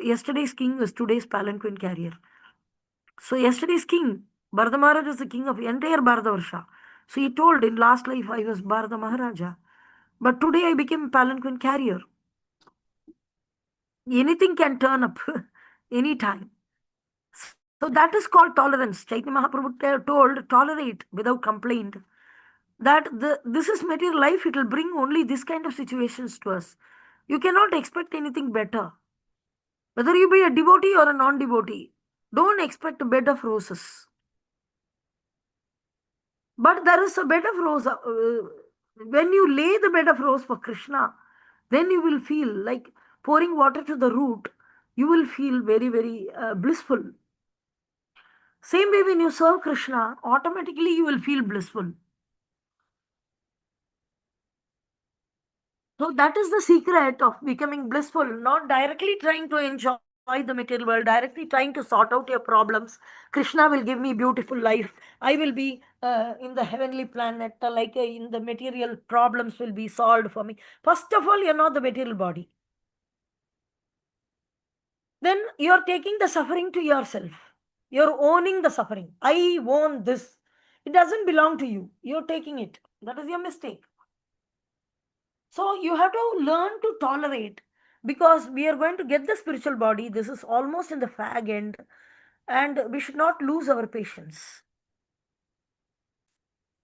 yesterday's king is today's palanquin carrier. So yesterday's king, Bharata Maharaj was the king of entire Bharatavarsha. So he told, in last life I was Bharata Maharaja, but today I became palanquin carrier. Anything can turn up anytime. So that is called tolerance. Chaitanya Mahaprabhu told, tolerate without complaint. That this is material life, it will bring only this kind of situations to us. You cannot expect anything better. Whether you be a devotee or a non-devotee, don't expect a bed of roses. But there is a bed of rose. When you lay the bed of rose for Krishna, then you will feel like pouring water to the root. You will feel very, very blissful. Same way, when you serve Krishna, automatically you will feel blissful. So that is the secret of becoming blissful, not directly trying to enjoy the material world, directly trying to sort out your problems. Krishna will give me beautiful life. I will be in the heavenly planet, in the material problems will be solved for me. First of all, you're not the material body. Then you're taking the suffering to yourself. You're owning the suffering. I own this. It doesn't belong to you. You're taking it. That is your mistake. So you have to learn to tolerate, because we are going to get the spiritual body. This is almost in the fag end, and we should not lose our patience.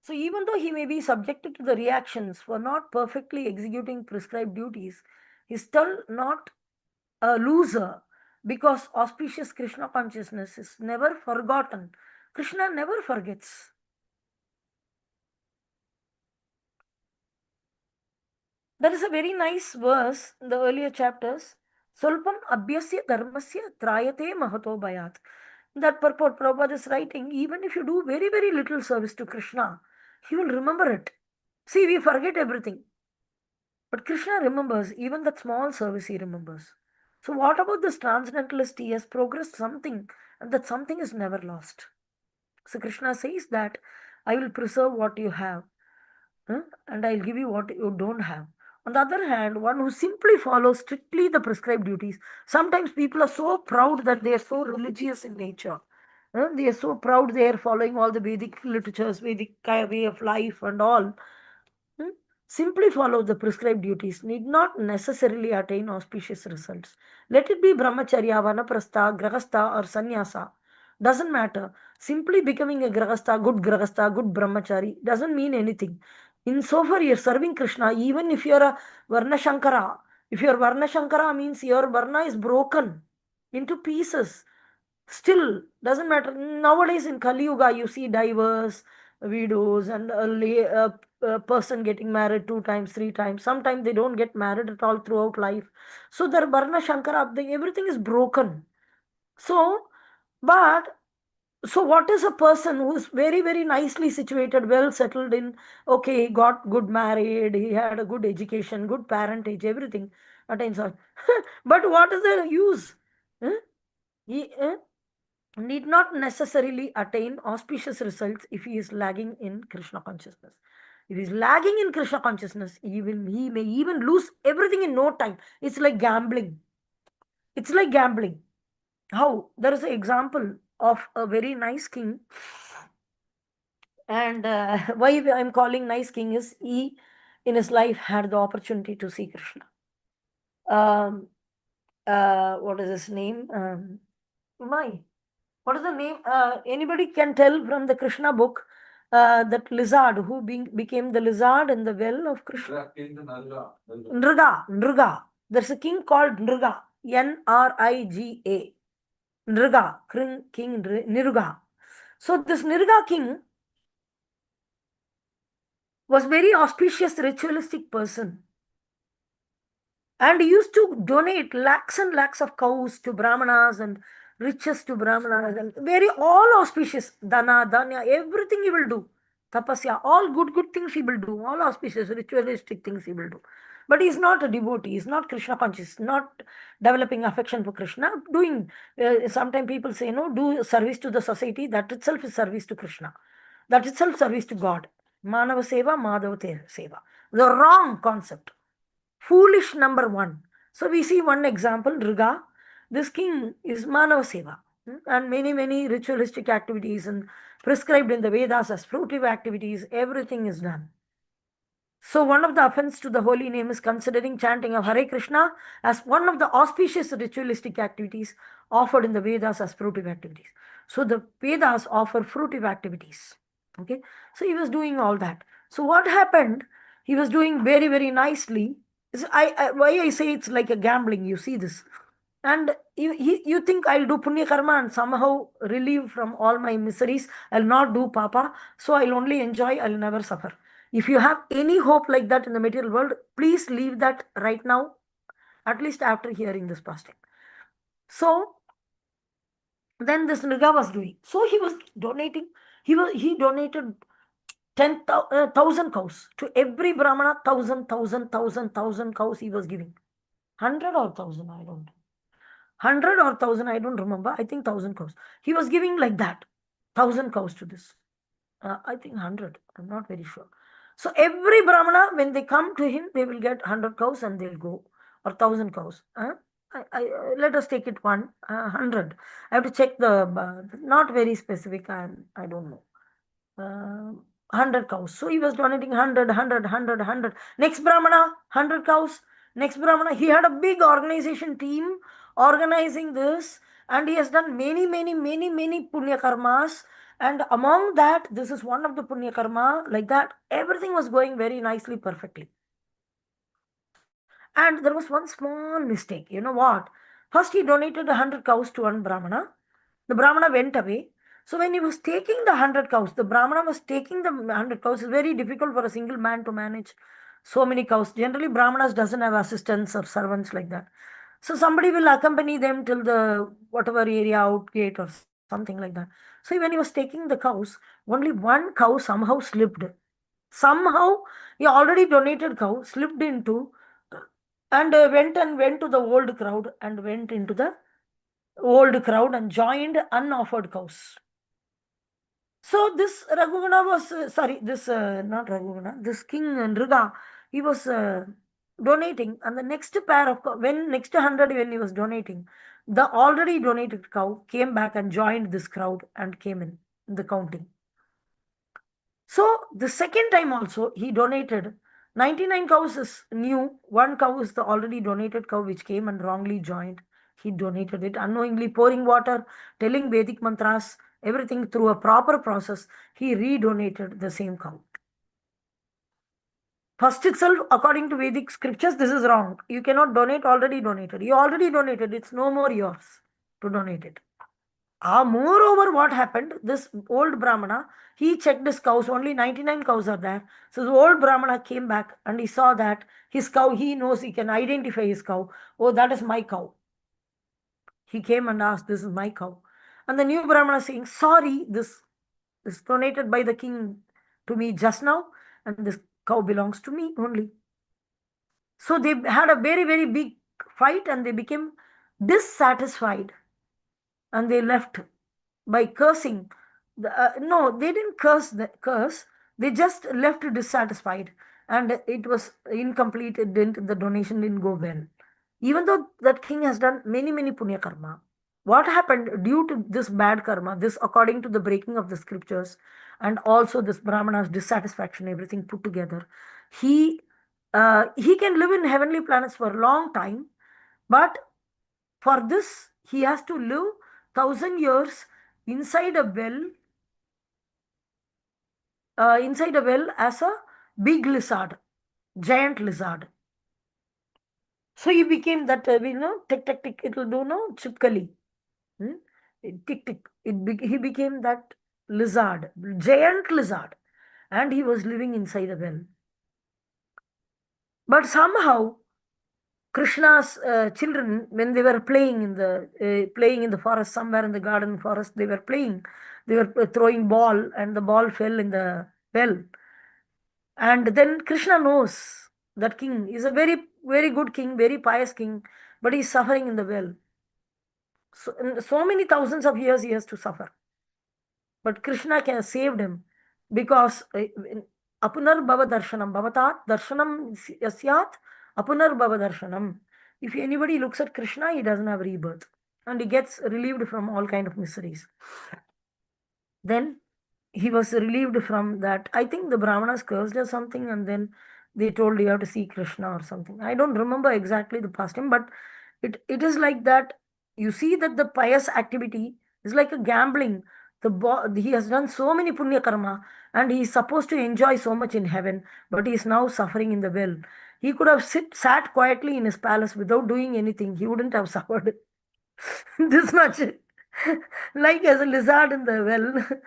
So even though he may be subjected to the reactions for not perfectly executing prescribed duties, he's still not a loser, because auspicious Krishna consciousness is never forgotten. Krishna never forgets. There is a very nice verse in the earlier chapters. Solpam abhyasya dharmasya trayate mahato bhayat. That purport Prabhupada is writing, even if you do very, very little service to Krishna, he will remember it. See, we forget everything. But Krishna remembers, even that small service he remembers. So what about this transcendentalist? He has progressed something, and that something is never lost. So Krishna says that I will preserve what you have. And I'll give you what you don't have. On the other hand, one who simply follows strictly the prescribed duties, sometimes people are so proud that they are so religious in nature. They are so proud they are following all the Vedic literatures, Vedic way of life and all. Hmm? Simply follow the prescribed duties, need not necessarily attain auspicious results. Let it be brahmacharya, vanaprastha, grahastha, or sannyasa. Doesn't matter. Simply becoming a grahastha, good brahmachari doesn't mean anything. In so far you're serving Krishna, even if you're a Varna Shankara, if you're Varna Shankara means your Varna is broken into pieces. Still, doesn't matter. Nowadays in Kali Yuga, you see diverse widows and a person getting married 2 times, 3 times. Sometimes they don't get married at all throughout life. So their Varna Shankara, everything is broken. So, but so what is a person who is very, very nicely situated, well settled in, okay, he got good married, he had a good education, good parentage, everything attains all. But what is the use? Huh? He need not necessarily attain auspicious results if he is lagging in Krishna consciousness. If he is lagging in Krishna consciousness, he may even lose everything in no time. It's like gambling. It's like gambling. How? There is an example of a very nice king. And why I'm calling nice king is he in his life had the opportunity to see Krishna. What is his name? What is the name? Anybody can tell from the Krishna book that lizard who became the lizard in the well of Krishna? Nriga. There's a king called Nriga. Nriga. Nriga. King Nriga. So this Nriga king was very auspicious, ritualistic person. And he used to donate lakhs and lakhs of cows to Brahmanas and riches to Brahmanas and very all auspicious. Dana, Danya, everything he will do. Tapasya, all good things he will do. All auspicious, ritualistic things he will do. But he is not a devotee. He is not Krishna conscious. Not developing affection for Krishna. Doing, sometimes people say, no, do service to the society. That itself is service to Krishna. That itself service to God. Manava Seva, Madhava Seva. The wrong concept. Foolish number one. So we see one example, Riga. This king is Manava Seva. And many ritualistic activities and prescribed in the Vedas as fruitive activities, everything is done. So one of the offense to the holy name is considering chanting of Hare Krishna as one of the auspicious ritualistic activities offered in the Vedas as fruitive activities. So the Vedas offer fruitive activities. Okay. So he was doing all that. So what happened? He was doing very nicely. Why I say it's like a gambling. You see this. And you think I'll do punya karma and somehow relieve from all my miseries. I'll not do papa. So I'll only enjoy. I'll never suffer. If you have any hope like that in the material world, please leave that right now, at least after hearing this posting. So then this Nriga was doing. So he was donating. He donated 10,000 cows to every Brahmana. 1,000 cows he was giving. 100 or 1,000, I don't know. 100 or 1,000, I don't remember. I think 1,000 cows. He was giving like that. 1,000 cows to this. I think 100. I'm not very sure. So every Brahmana, when they come to him, they will get 100 cows and they'll go, or 1,000 cows. Let us take it 100. I have to check the, not very specific, I don't know. 100 cows. So he was donating 100. Next Brahmana, 100 cows. Next Brahmana, he had a big organization team organizing this, and he has done many punya karmas. And among that, this is one of the punya karma. Like that, everything was going very nicely, perfectly. And there was one small mistake. You know what? First, he donated 100 cows to one Brahmana. The Brahmana went away. So when he was taking the 100 cows, the Brahmana was taking the 100 cows. It's very difficult for a single man to manage so many cows. Generally, Brahmanas doesn't have assistants or servants like that. So somebody will accompany them till the whatever area out gate or something like that. So when he was taking the cows, only one cow somehow slipped. Somehow he already donated cow, slipped into and went to the old crowd and went into the old crowd and joined unoffered cows. So this Raghugana was, not Raghugana, this king Nriga, he was donating, and the next pair of when next 100 when he was donating, the already donated cow came back and joined this crowd and came in the counting. So the second time also he donated 99 cows is new, one cow is the already donated cow which came and wrongly joined. He donated it unknowingly, pouring water, telling Vedic mantras, everything through a proper process. He redonated the same cow. First itself, according to Vedic scriptures, this is wrong. You cannot donate already donated. You already donated. It's no more yours to donate it. Moreover, what happened? This old Brahmana, he checked his cows. Only 99 cows are there. So the old Brahmana came back and he saw that his cow, he knows, he can identify his cow. Oh, that is my cow. He came and asked, this is my cow. And the new Brahmana saying, sorry, this is donated by the king to me just now, and this cow belongs to me only. So they had a very big fight and they became dissatisfied and they left by cursing. No, they didn't curse. They just left dissatisfied, and it was incomplete. The donation didn't go well, even though that king has done many punya karma. what happened due to this bad karma, this according to the breaking of the scriptures, and also this Brahmana's dissatisfaction, everything put together, he he can live in heavenly planets for a long time, but for this he has to live 1,000 years inside a well, as a big lizard, giant lizard. So he became that, tick, tick, tick, it will do, no, chipkali. Hmm? Tick, tick. He became that lizard, giant lizard, and he was living inside a well. But somehow, Krishna's children, when they were playing in the forest, somewhere in the garden forest, they were playing. They were throwing ball, and the ball fell in the well. And then Krishna knows that king is a very, very good king, very pious king, but he's suffering in the well. So many thousands of years he has to suffer. But Krishna can saved him because apunar bhava darshanam bhavatat darshanam yasyat apunar bhava darshanam. If anybody looks at Krishna, he doesn't have rebirth and he gets relieved from all kind of miseries. Then he was relieved from that. I think the Brahmanas cursed or something, and then they told you have to see Krishna or something. I don't remember exactly the past time, but it is like that. You see that the pious activity is like a gambling. He has done so many punya karma, and he is supposed to enjoy so much in heaven, but he is now suffering in the well. He could have sat quietly in his palace without doing anything. He wouldn't have suffered this much. Like as a lizard in the well.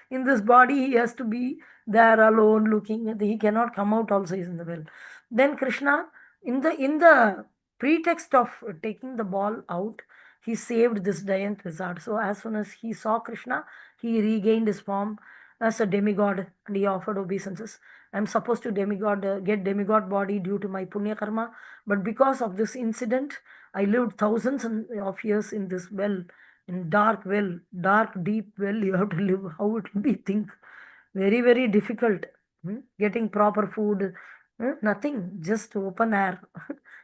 In this body he has to be there alone looking, he cannot come out also, is in the well. Then Krishna, in the pretext of taking the ball out, he saved this giant lizard. So as soon as he saw Krishna, he regained his form as a demigod, and he offered obeisances. I'm supposed to get demigod body due to my punya karma, but because of this incident I lived thousands of years in this well, in dark well, dark deep well. You have to live, how it will be, think, very, very difficult. Getting proper food, nothing, just open air.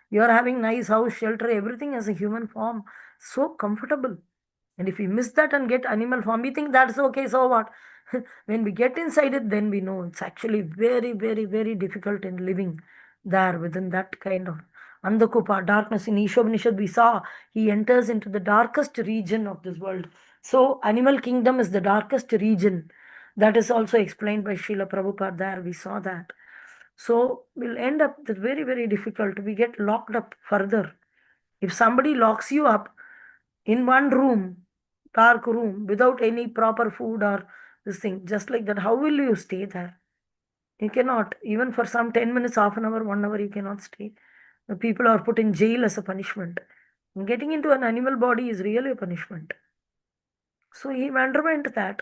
You are having nice house, shelter, everything as a human form, so comfortable. And if we miss that and get animal form, we think that's okay, so what? When we get inside it, then we know it's actually very, very, very difficult in living there within that kind of Andakupa, darkness. In Ishopanishad, we saw he enters into the darkest region of this world. So, animal kingdom is the darkest region. That is also explained by Srila Prabhupada there. We saw that. So, we'll end up with very, very difficult. We get locked up further. If somebody locks you up in one room, dark room, without any proper food or this thing, just like that, how will you stay there? You cannot. Even for some 10 minutes, half an hour, 1 hour, you cannot stay. The people are put in jail as a punishment. Getting into an animal body is really a punishment. So he underwent that.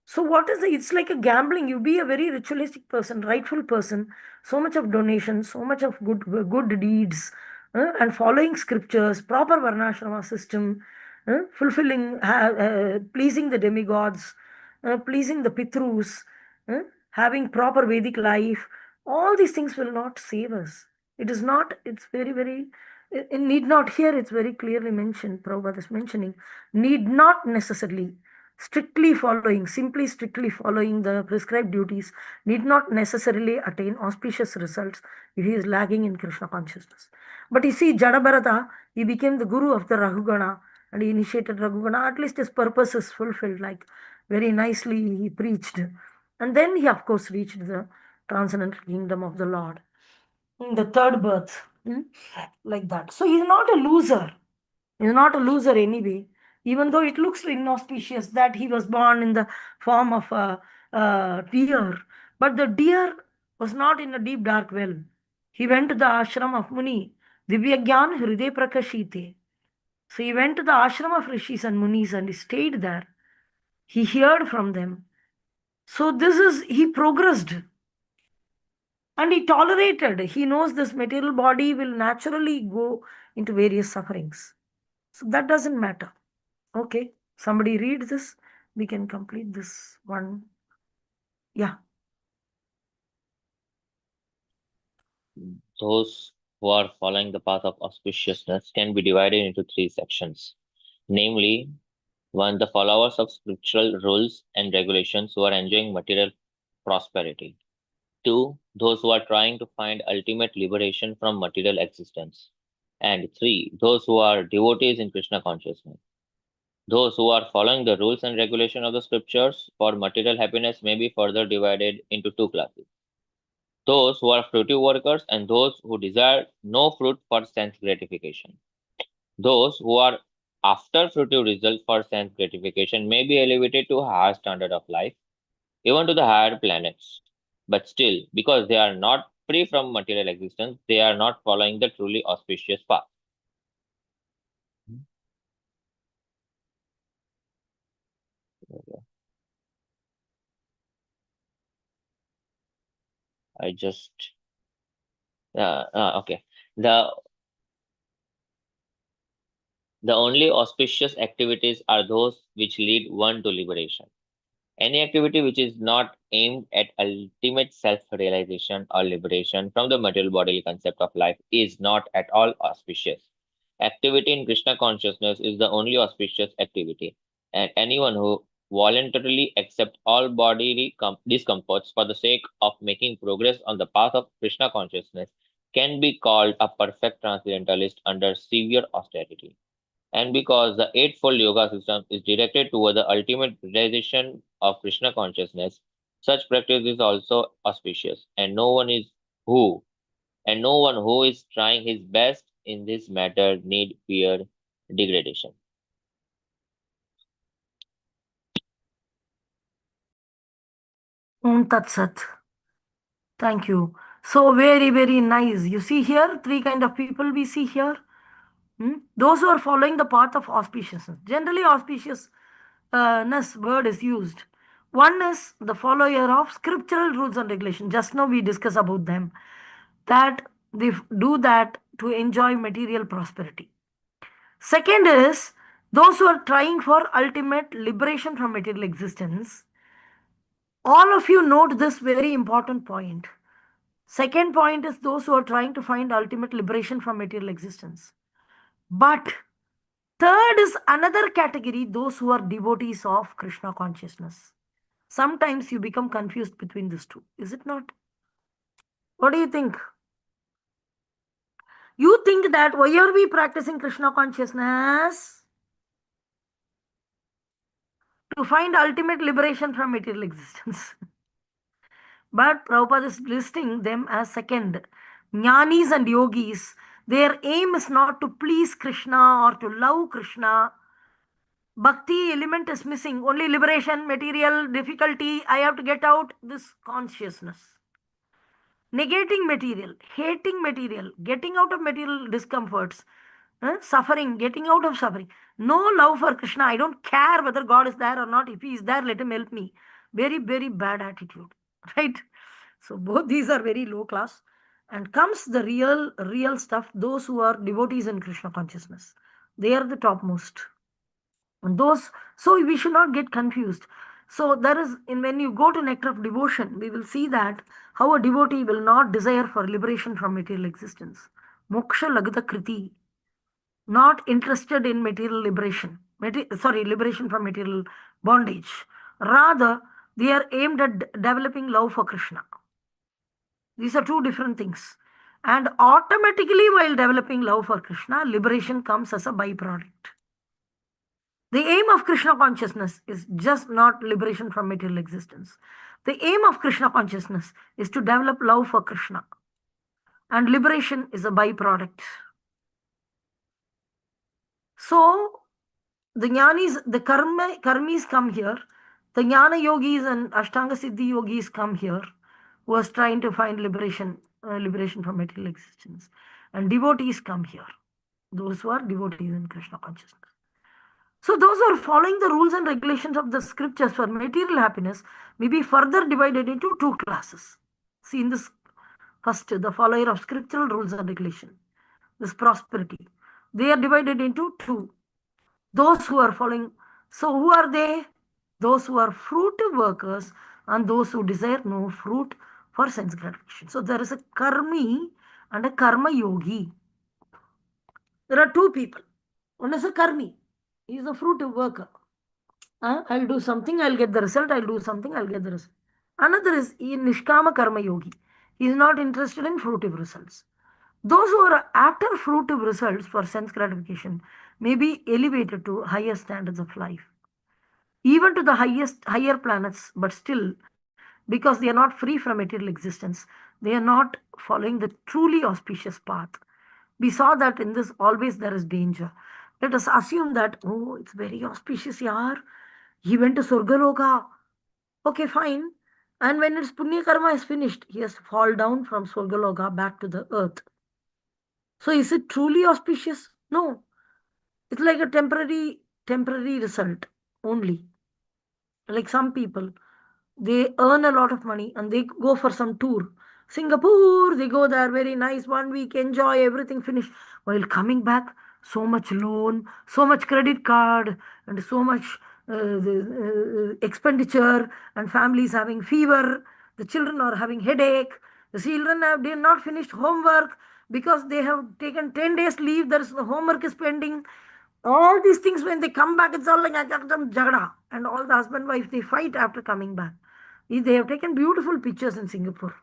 So what is it's like a gambling. You be a very ritualistic person, rightful person, so much of donation, so much of good deeds, and following scriptures, proper varnashrama system, fulfilling, pleasing the demigods, pleasing the pitrus, uh, having proper Vedic life. All these things will not save us. It is not. It's very, very. It need not here. It's very clearly mentioned. Prabhupada is mentioning need not necessarily simply strictly following the prescribed duties, need not necessarily attain auspicious results if he is lagging in Krishna consciousness. But you see, Jadabharata, he became the guru of the Rahugana, and he initiated Rahugana. At least his purpose is fulfilled, like very nicely he preached. And then he, of course, reached the transcendental kingdom of the Lord in the third birth, like that. So he's not a loser. He's not a loser anyway, even though it looks inauspicious that he was born in the form of a deer. But the deer was not in a deep dark well. He went to the ashram of Muni, Divyagyan Hriday Prakashite. So he went to the ashram of rishis and munis and he stayed there. He heard from them. So he progressed and he tolerated. He knows this material body will naturally go into various sufferings. So that doesn't matter. Okay, somebody read this. We can complete this one. Yeah. Those who are following the path of auspiciousness can be divided into three sections. namely, one, the followers of scriptural rules and regulations who are enjoying material prosperity. Two, those who are trying to find ultimate liberation from material existence. And three, those who are devotees in Krishna consciousness. Those who are following the rules and regulation of the scriptures for material happiness may be further divided into two classes. Those who are fruitive workers and those who desire no fruit for sense gratification. Those who are after fruitive result for sense gratification may be elevated to a higher standard of life, even to the higher planets. But still, because they are not free from material existence, they are not following the truly auspicious path. I just okay. The the only auspicious activities are those which lead one to liberation. Any activity which is not aimed at ultimate self-realization or liberation from the material bodily concept of life is not at all auspicious. Activity in Krishna consciousness is the only auspicious activity, and anyone who voluntarily accepts all bodily discomforts for the sake of making progress on the path of Krishna consciousness can be called a perfect transcendentalist under severe austerity. And because the Eightfold Yoga system is directed toward the ultimate realization of Krishna consciousness, such practice is also auspicious, who and no one who is trying his best in this matter need fear degradation. Tat Sat. Thank you. So very, very nice. You see here, three kind of people we see here. Those who are following the path of auspiciousness. Generally, auspiciousness word is used. One is the follower of scriptural rules and regulations. Just now we discuss about them. That they do that to enjoy material prosperity. Second is those who are trying for ultimate liberation from material existence. All of you note this very important point. Second point is those who are trying to find ultimate liberation from material existence. But third is another category, those who are devotees of Krishna consciousness. Sometimes you become confused between these two, is it not? What do you think? You think that why are we practicing Krishna consciousness? To find ultimate liberation from material existence. But Prabhupada is listing them as second. Jnanis and yogis, their aim is not to please Krishna or to love Krishna. Bhakti element is missing. Only liberation, material, difficulty, I have to get out this consciousness. Negating material, hating material, getting out of material discomforts, suffering, getting out of suffering. No love for Krishna. I don't care whether God is there or not. If He is there, let Him help me. Very, very bad attitude. Right? So both these are very low class. And comes the real stuff, those who are devotees in Krishna consciousness. They are the topmost. And those, so we should not get confused. So there is, in when you go to Nectar of Devotion, we will see that how a devotee will not desire for liberation from material existence. Moksha lagda kriti, not interested in material liberation. Liberation from material bondage. Rather, they are aimed at developing love for Krishna. These are two different things. And automatically, while developing love for Krishna, liberation comes as a byproduct. The aim of Krishna consciousness is just not liberation from material existence. The aim of Krishna consciousness is to develop love for Krishna. And liberation is a byproduct. So, the jnanis, the karmis come here. The jnana yogis and ashtanga siddhi yogis come here, who are trying to find liberation from material existence. And devotees come here, those who are devotees in Krishna consciousness. So those who are following the rules and regulations of the scriptures for material happiness may be further divided into two classes. See in this first, the follower of scriptural rules and regulation, this prosperity. They are divided into two. Those who are following, so who are they? Those who are fruitive workers and those who desire no fruit for sense gratification. So there is a karmi and a karma yogi. There are two people. One is a karmi. He's a fruitive worker. I'll do something, I'll get the result. I'll do something, I'll get the result. Another is Nishkama Karma Yogi. He is not interested in fruitive results. Those who are after fruitive results for sense gratification may be elevated to higher standards of life, even to the higher planets, but still, because they are not free from material existence, they are not following the truly auspicious path. We saw that in this always there is danger. Let us assume that, oh, it's very auspicious, yaar. He went to Surgaloka. Okay, fine. And when its Punya Karma is finished, he has to fall down from Surgaloka back to the earth. So is it truly auspicious? No. It's like a temporary result only. Like some people, they earn a lot of money and they go for some tour. Singapore, they go there, very nice, 1 week, enjoy everything, finish. While coming back, so much loan, so much credit card, and so much expenditure, and families having fever. The children are having headache. The children have they not finished homework because they have taken 10 days leave. There's the homework is pending. All these things, when they come back, it's all like jagada. And all the husband wife, they fight after coming back. They have taken beautiful pictures in Singapore.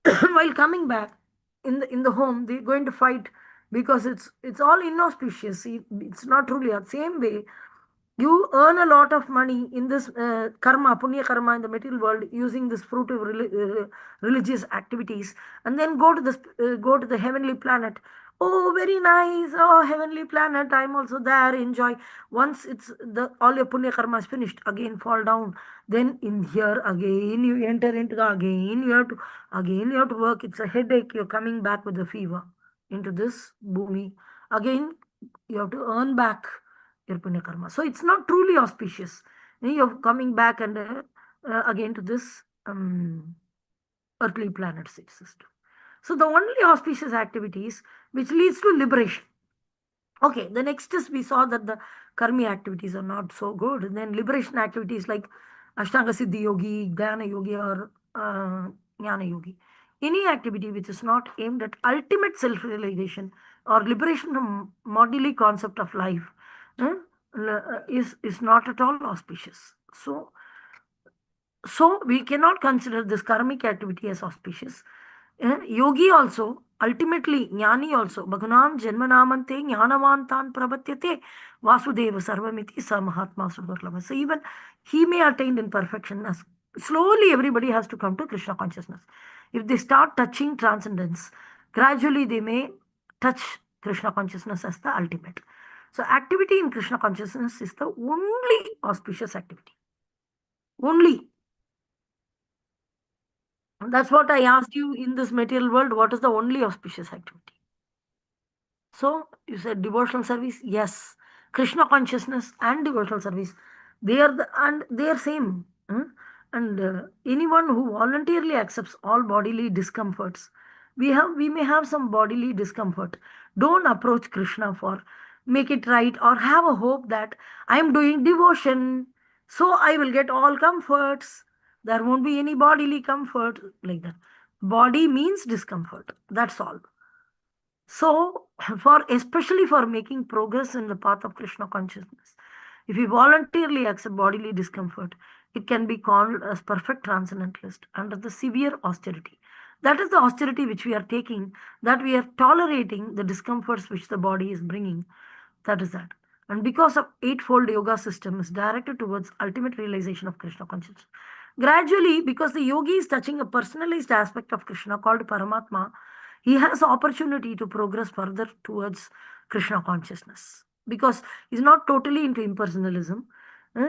While coming back in the home, they're going to fight because it's all inauspicious. It's not truly the same way. You earn a lot of money in this karma, punya karma in the material world using this fruitive religious activities, and then go to the heavenly planet. Oh, very nice. Oh, heavenly planet. I'm also there. Enjoy. Once it's the all your punya karma is finished, again fall down. Then in here again you enter into the again you have to work. It's a headache. You're coming back with a fever into this bhumi. Again, you have to earn back your punya karma. So it's not truly auspicious. You're coming back and again to this earthly planet system. So the only auspicious activities which leads to liberation. Okay, the next is we saw that the karmi activities are not so good. And then liberation activities like Ashtanga Siddhi Yogi, Dhyana Yogi, or Jnana Yogi. Any activity which is not aimed at ultimate self realization or liberation from bodily concept of life uh, is not at all auspicious. So we cannot consider this karmic activity as auspicious. Yogi also, ultimately, Jnani also, Bhagunam Janmanamante Jnanavantan Prabatyate Vasudeva Sarvamiti Sa Mahatma Sudurlava. So even he may attain in perfection. As slowly everybody has to come to Krishna consciousness. If they start touching transcendence, gradually they may touch Krishna consciousness as the ultimate. So activity in Krishna consciousness is the only auspicious activity. Only. That's what I asked you in this material world. What is the only auspicious activity? So you said devotional service. Yes, Krishna consciousness and devotional service, they are same. And anyone who voluntarily accepts all bodily discomforts, we may have some bodily discomfort. Don't approach Krishna for make it right or have a hope that I am doing devotion, so I will get all comforts. There won't be any bodily comfort like that. Body means discomfort. That's all. So, for especially for making progress in the path of Krishna consciousness, if we voluntarily accept bodily discomfort, it can be called as perfect transcendentalist under the severe austerity. That is the austerity which we are taking, that we are tolerating the discomforts which the body is bringing. That is that. And because of eightfold yoga system is directed towards ultimate realization of Krishna consciousness. Gradually, because the yogi is touching a personalized aspect of Krishna called Paramatma, he has opportunity to progress further towards Krishna consciousness because he's not totally into impersonalism.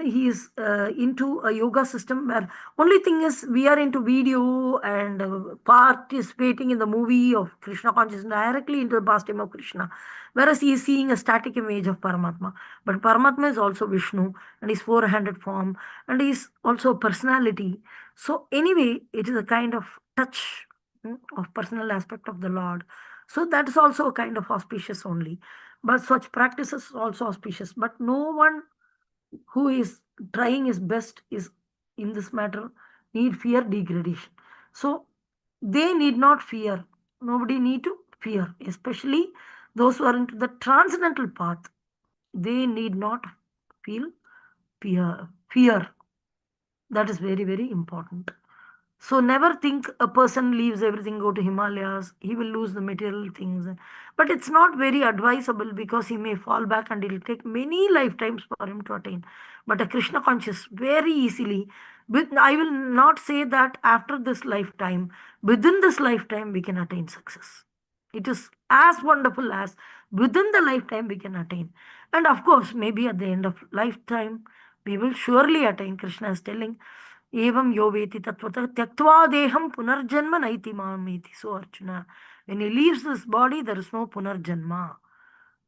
He is into a yoga system where only thing is we are into video and participating in the movie of Krishna consciousness directly into the pastime of Krishna, whereas he is seeing a static image of Paramatma. But Paramatma is also Vishnu and his four-handed form and he is also a personality. So anyway, it is a kind of touch of personal aspect of the Lord. So that is also a kind of auspicious only. But such practices also auspicious. But no one who is trying his best is in this matter need fear degradation. So they need not fear. Nobody need to fear, especially those who are into the transcendental path. They need not feel fear. That is very, very important. So never think a person leaves everything, go to Himalayas, he will lose the material things. But it's not very advisable because he may fall back and it will take many lifetimes for him to attain. But a Krishna conscious very easily, I will not say that after this lifetime, within this lifetime we can attain success. It is as wonderful as within the lifetime we can attain. And of course, maybe at the end of lifetime, we will surely attain. Krishna is telling, Evam yo veti tattvata tyaktva deham punarjanma naiti mameti. So Arjuna, when he leaves this body, there is no punarjanma.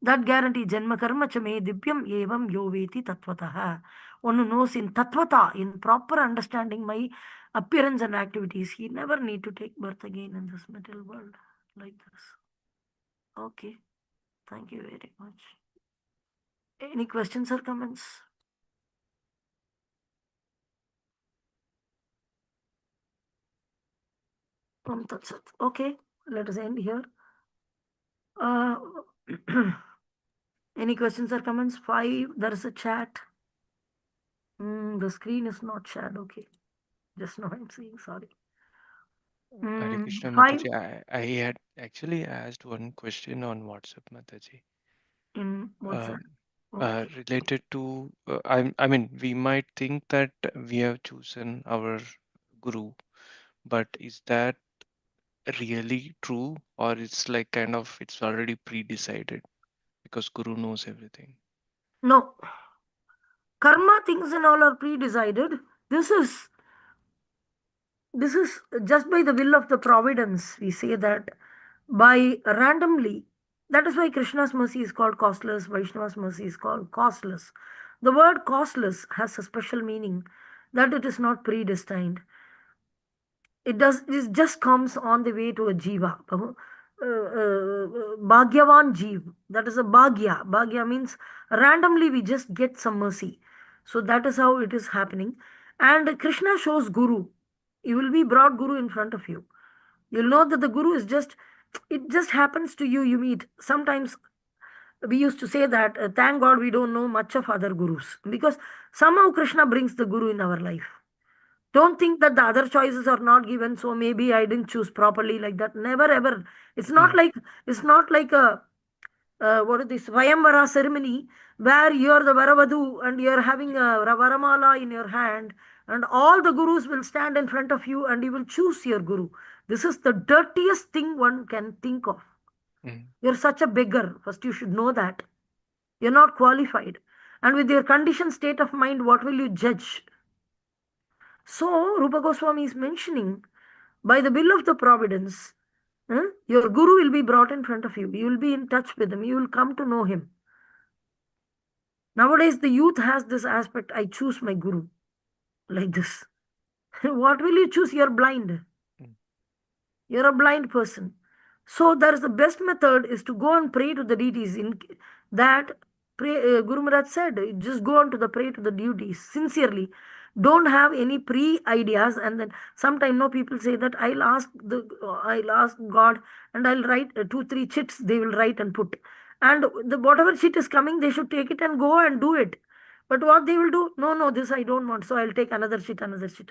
That guarantee janma karma cha me divyam evam yo veti tattvataha. One who knows in tattvata, in proper understanding my appearance and activities, he never need to take birth again in this material world like this. Okay, thank you very much. Any questions or comments? That's it. Okay, let us end here. Uh, any questions or comments? 5, there is a chat. The screen is not shared. Okay, just now I'm seeing, sorry. Hare Krishna 5 Mataji, I had actually asked one question on WhatsApp, Mataji. in WhatsApp. Okay. Related to, I mean, we might think that we have chosen our guru, but is that really true, or it's like kind of it's already pre-decided because guru knows everything? No, karma things and all are pre-decided. This is just by the will of the providence. We say that by randomly. That is why Krishna's mercy is called costless, Vaishnava's mercy is called costless. The word costless has a special meaning that it is not predestined. It just comes on the way to a jiva. Bhagyavan jeev, that is a bhagya means randomly we just get some mercy. So that is how it is happening. And Krishna shows guru. You will be brought guru in front of you. You'll know that the guru is just, it just happens to you. You meet sometimes. We used to say that thank God we don't know much of other gurus, because somehow Krishna brings the guru in our life. Don't think that the other choices are not given, so maybe I didn't choose properly, like that. Never ever. It's not Mm, like, a what is this Vayamvara ceremony where you're the Varavadu and you're having a Varamala in your hand, and all the gurus will stand in front of you and you will choose your guru. This is the dirtiest thing one can think of. mm, You're such a beggar. First, you should know that. You're not qualified. And with your conditioned state of mind, what will you judge? So, Rupa Goswami is mentioning, by the will of the providence, your guru will be brought in front of you. You will be in touch with him. You will come to know him. Nowadays, the youth has this aspect, I choose my guru, like this. What will you choose? You're blind. mm, You're a blind person. So there is the best method is to go and pray to the deities. In that, Guru Maharaj said, just go on to the pray to the deities sincerely. Don't have any pre-ideas. And then sometime no people say that I'll ask God and I'll write 2, 3 chits. They will write and put, and the whatever chit is coming, they should take it and go and do it. But what they will do? No, no, this I don't want. So I'll take another shit,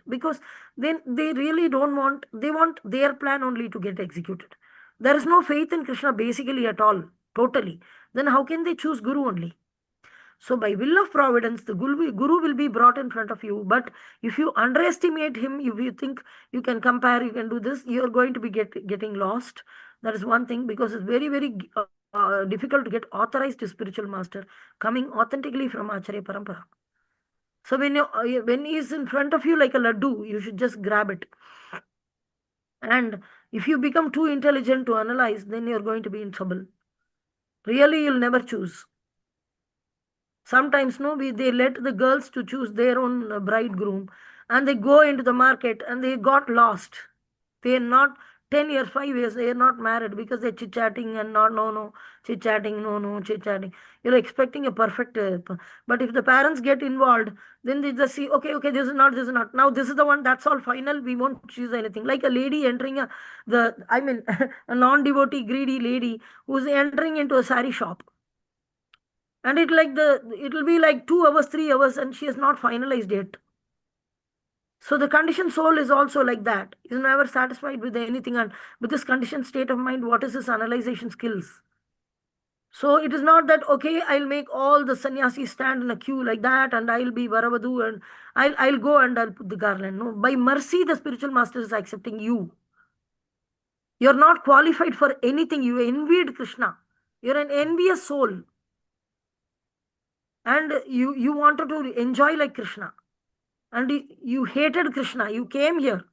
because then they really don't want, they want their plan only to get executed. There is no faith in Krishna basically at all, totally. Then how can they choose Guru only? So by will of providence, the guru will be brought in front of you. But if you underestimate him, if you think you can compare, you can do this, you're going to be getting lost. That is one thing, because it's very, very difficult to get authorized spiritual master coming authentically from Acharya Parampara. So when he is in front of you like a laddu, you should just grab it. And if you become too intelligent to analyze, then you're going to be in trouble. Really, you'll never choose. Sometimes no, they let the girls to choose their own bridegroom, and they go into the market and they got lost. They are not 10 years, 5 years, they are not married because they're chit chatting and not, no, no, chit chatting, no, no, chit chatting. You're expecting a perfect, but if the parents get involved, then they just see, okay, okay, this is not, this is not. Now this is the one, that's all final. We won't choose anything. Like a lady entering I mean, a non devotee, greedy lady who's entering into a sari shop. And it'll be like 2 hours, 3 hours, and she has not finalized yet. So the conditioned soul is also like that. He's never satisfied with anything, and with this conditioned state of mind, what is his analyzation skills? So it is not that, okay, I'll make all the sannyasis stand in a queue like that, and I'll be Varavadu, and I'll go and I'll put the garland. No, by mercy, the spiritual master is accepting you. You're not qualified for anything. You envied Krishna. You're an envious soul. And you wanted to enjoy like Krishna. And you hated Krishna. You came here.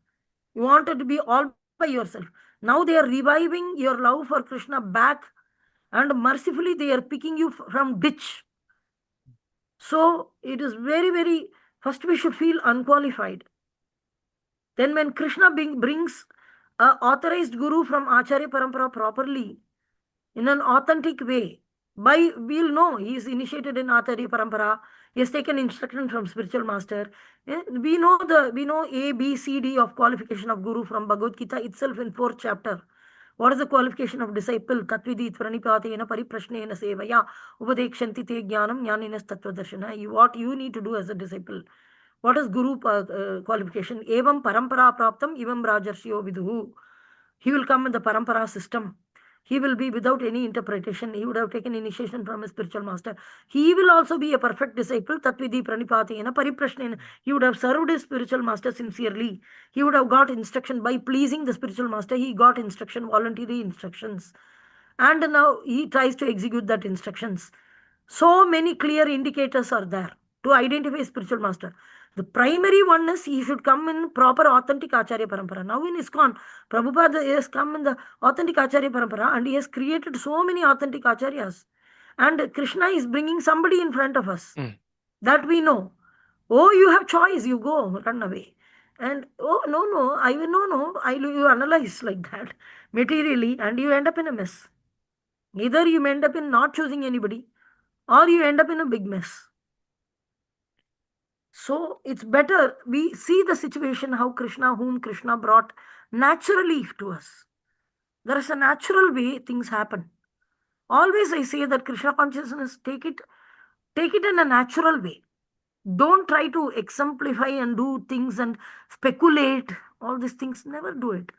You wanted to be all by yourself. Now they are reviving your love for Krishna back, and mercifully they are picking you from ditch. So it is very, very, first we should feel unqualified. Then when Krishna brings a authorized guru from Acharya Parampara properly, in an authentic way, we'll know he is initiated in Acharya Parampara, he has taken instruction from spiritual master. We know A, B, C, D of qualification of guru from Bhagavad Gita itself in 4th chapter. What is the qualification of disciple? Tatvidit pranipatena pariprashnena sevaya upadekshanti te jnanam jnaninas tattvadarshana. What you need to do as a disciple. What is guru qualification? Evam parampara praptam evam rajarshiyo viduhu. He will come in the parampara system. He will be without any interpretation. He would have taken initiation from a spiritual master. He will also be a perfect disciple. Tatvidhi pranipatena pariprashnena. He would have served his spiritual master sincerely. He would have got instruction by pleasing the spiritual master. He got instruction, voluntary instructions. And now he tries to execute that instructions. So many clear indicators are there to identify spiritual master. The primary one is he should come in proper authentic Acharya Parampara. Now in ISKCON, Prabhupada has come in the authentic Acharya Parampara, and he has created so many authentic Acharyas. And Krishna is bringing somebody in front of us. That we know. Oh, you have choice, you go, run away. And oh, you analyze like that materially, and you end up in a mess. Either you end up in not choosing anybody, or you end up in a big mess. So it's better we see the situation how whom Krishna brought naturally to us. There is a natural way things happen. Always I say that Krishna consciousness, take it in a natural way. Don't try to exemplify and do things and speculate. All these things, never do it.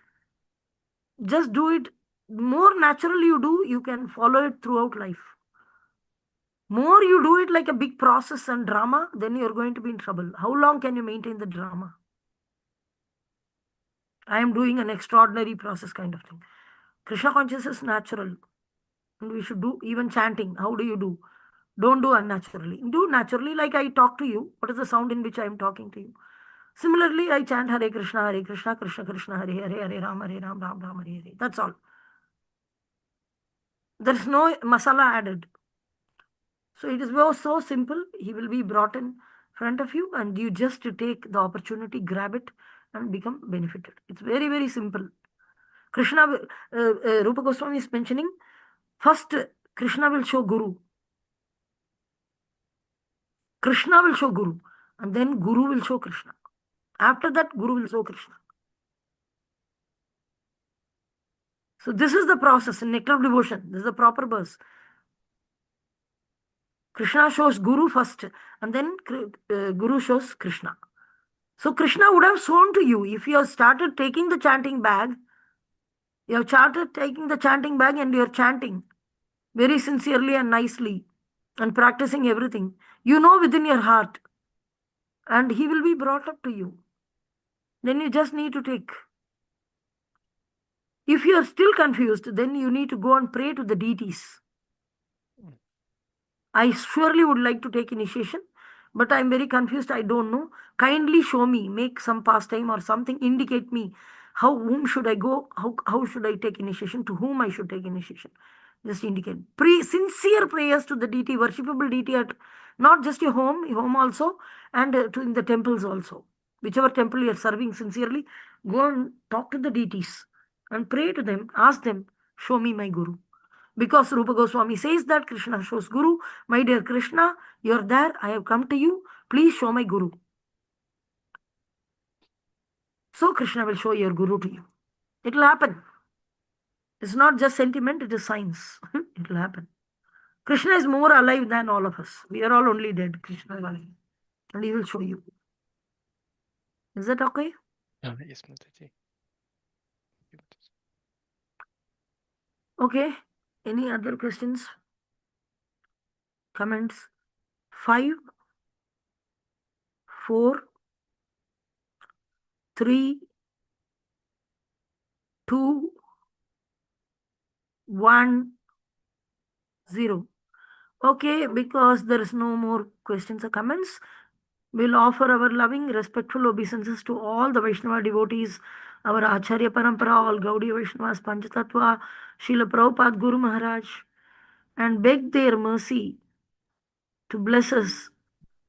Just do it. More naturally you do, you can follow it throughout life. More you do it like a big process and drama, then you're going to be in trouble. How long can you maintain the drama? I am doing an extraordinary process kind of thing. Krishna consciousness is natural. And we should do even chanting. How do you do? Don't do unnaturally. Do naturally, like I talk to you. What is the sound in which I am talking to you? Similarly, I chant Hare Krishna, Krishna Krishna, Hare Hare, Hare Ram, Ram Ram, Hare Hare. That's all. There is no masala added. So it is so simple. He will be brought in front of you, and you just take the opportunity, grab it, and become benefited. It's very, very simple. Krishna, Rupa Goswami is mentioning, first Krishna will show Guru. Krishna will show Guru, and then Guru will show Krishna. After that, Guru will show Krishna. So this is the process in Nectar of Devotion. This is the proper verse. Krishna shows Guru first, and then Guru shows Krishna. So Krishna would have shown to you if you have started taking the chanting bag. You have started taking the chanting bag and you are chanting very sincerely and nicely and practicing everything. You know within your heart, and he will be brought up to you. Then you just need to take. If you are still confused, then you need to go and pray to the deities. I surely would like to take initiation, but I'm very confused. I don't know. Kindly show me, make some pastime or something, indicate me whom should I go, how should I take initiation, to whom I should take initiation. Just indicate. Sincere prayers to the deity, worshipable deity at not just your home also, and in the temples also. Whichever temple you are serving sincerely, go and talk to the deities and pray to them, ask them, show me my Guru. Because Rupa Goswami says that Krishna shows Guru. My dear Krishna, you are there. I have come to you. Please show my Guru. So Krishna will show your Guru to you. It will happen. It's not just sentiment, it is science. It will happen. Krishna is more alive than all of us. We are all only dead. Krishna is alive. And he will show you. Is that okay? Yes, Mataji. Okay. Any other questions? Comments? 5, 4, 3, 2, 1, 0. Okay, because there is no more questions or comments, we'll offer our loving, respectful obeisances to all the Vaishnava devotees, our Acharya Parampara, all Gaudiya Vaishnavas, Panchatattva, Srila Prabhupada, Guru Maharaj, and beg their mercy to bless us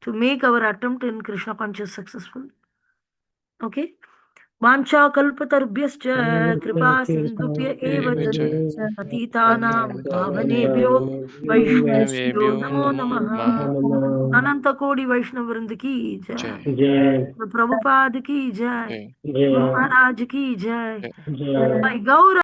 to make our attempt in Krishna conscious successful. Okay? Vancha kalpatarubhyascha kripa sindhubhya eva cha patitanam pavanebhyo vaishnavebhyo namo namaha. Ananta Kodi Vaishnavrind ki jai. Jai. Prabhupada ki jai. Jai. Guru Jai. Maharaj ki jai. Jai. Jai. By Gaura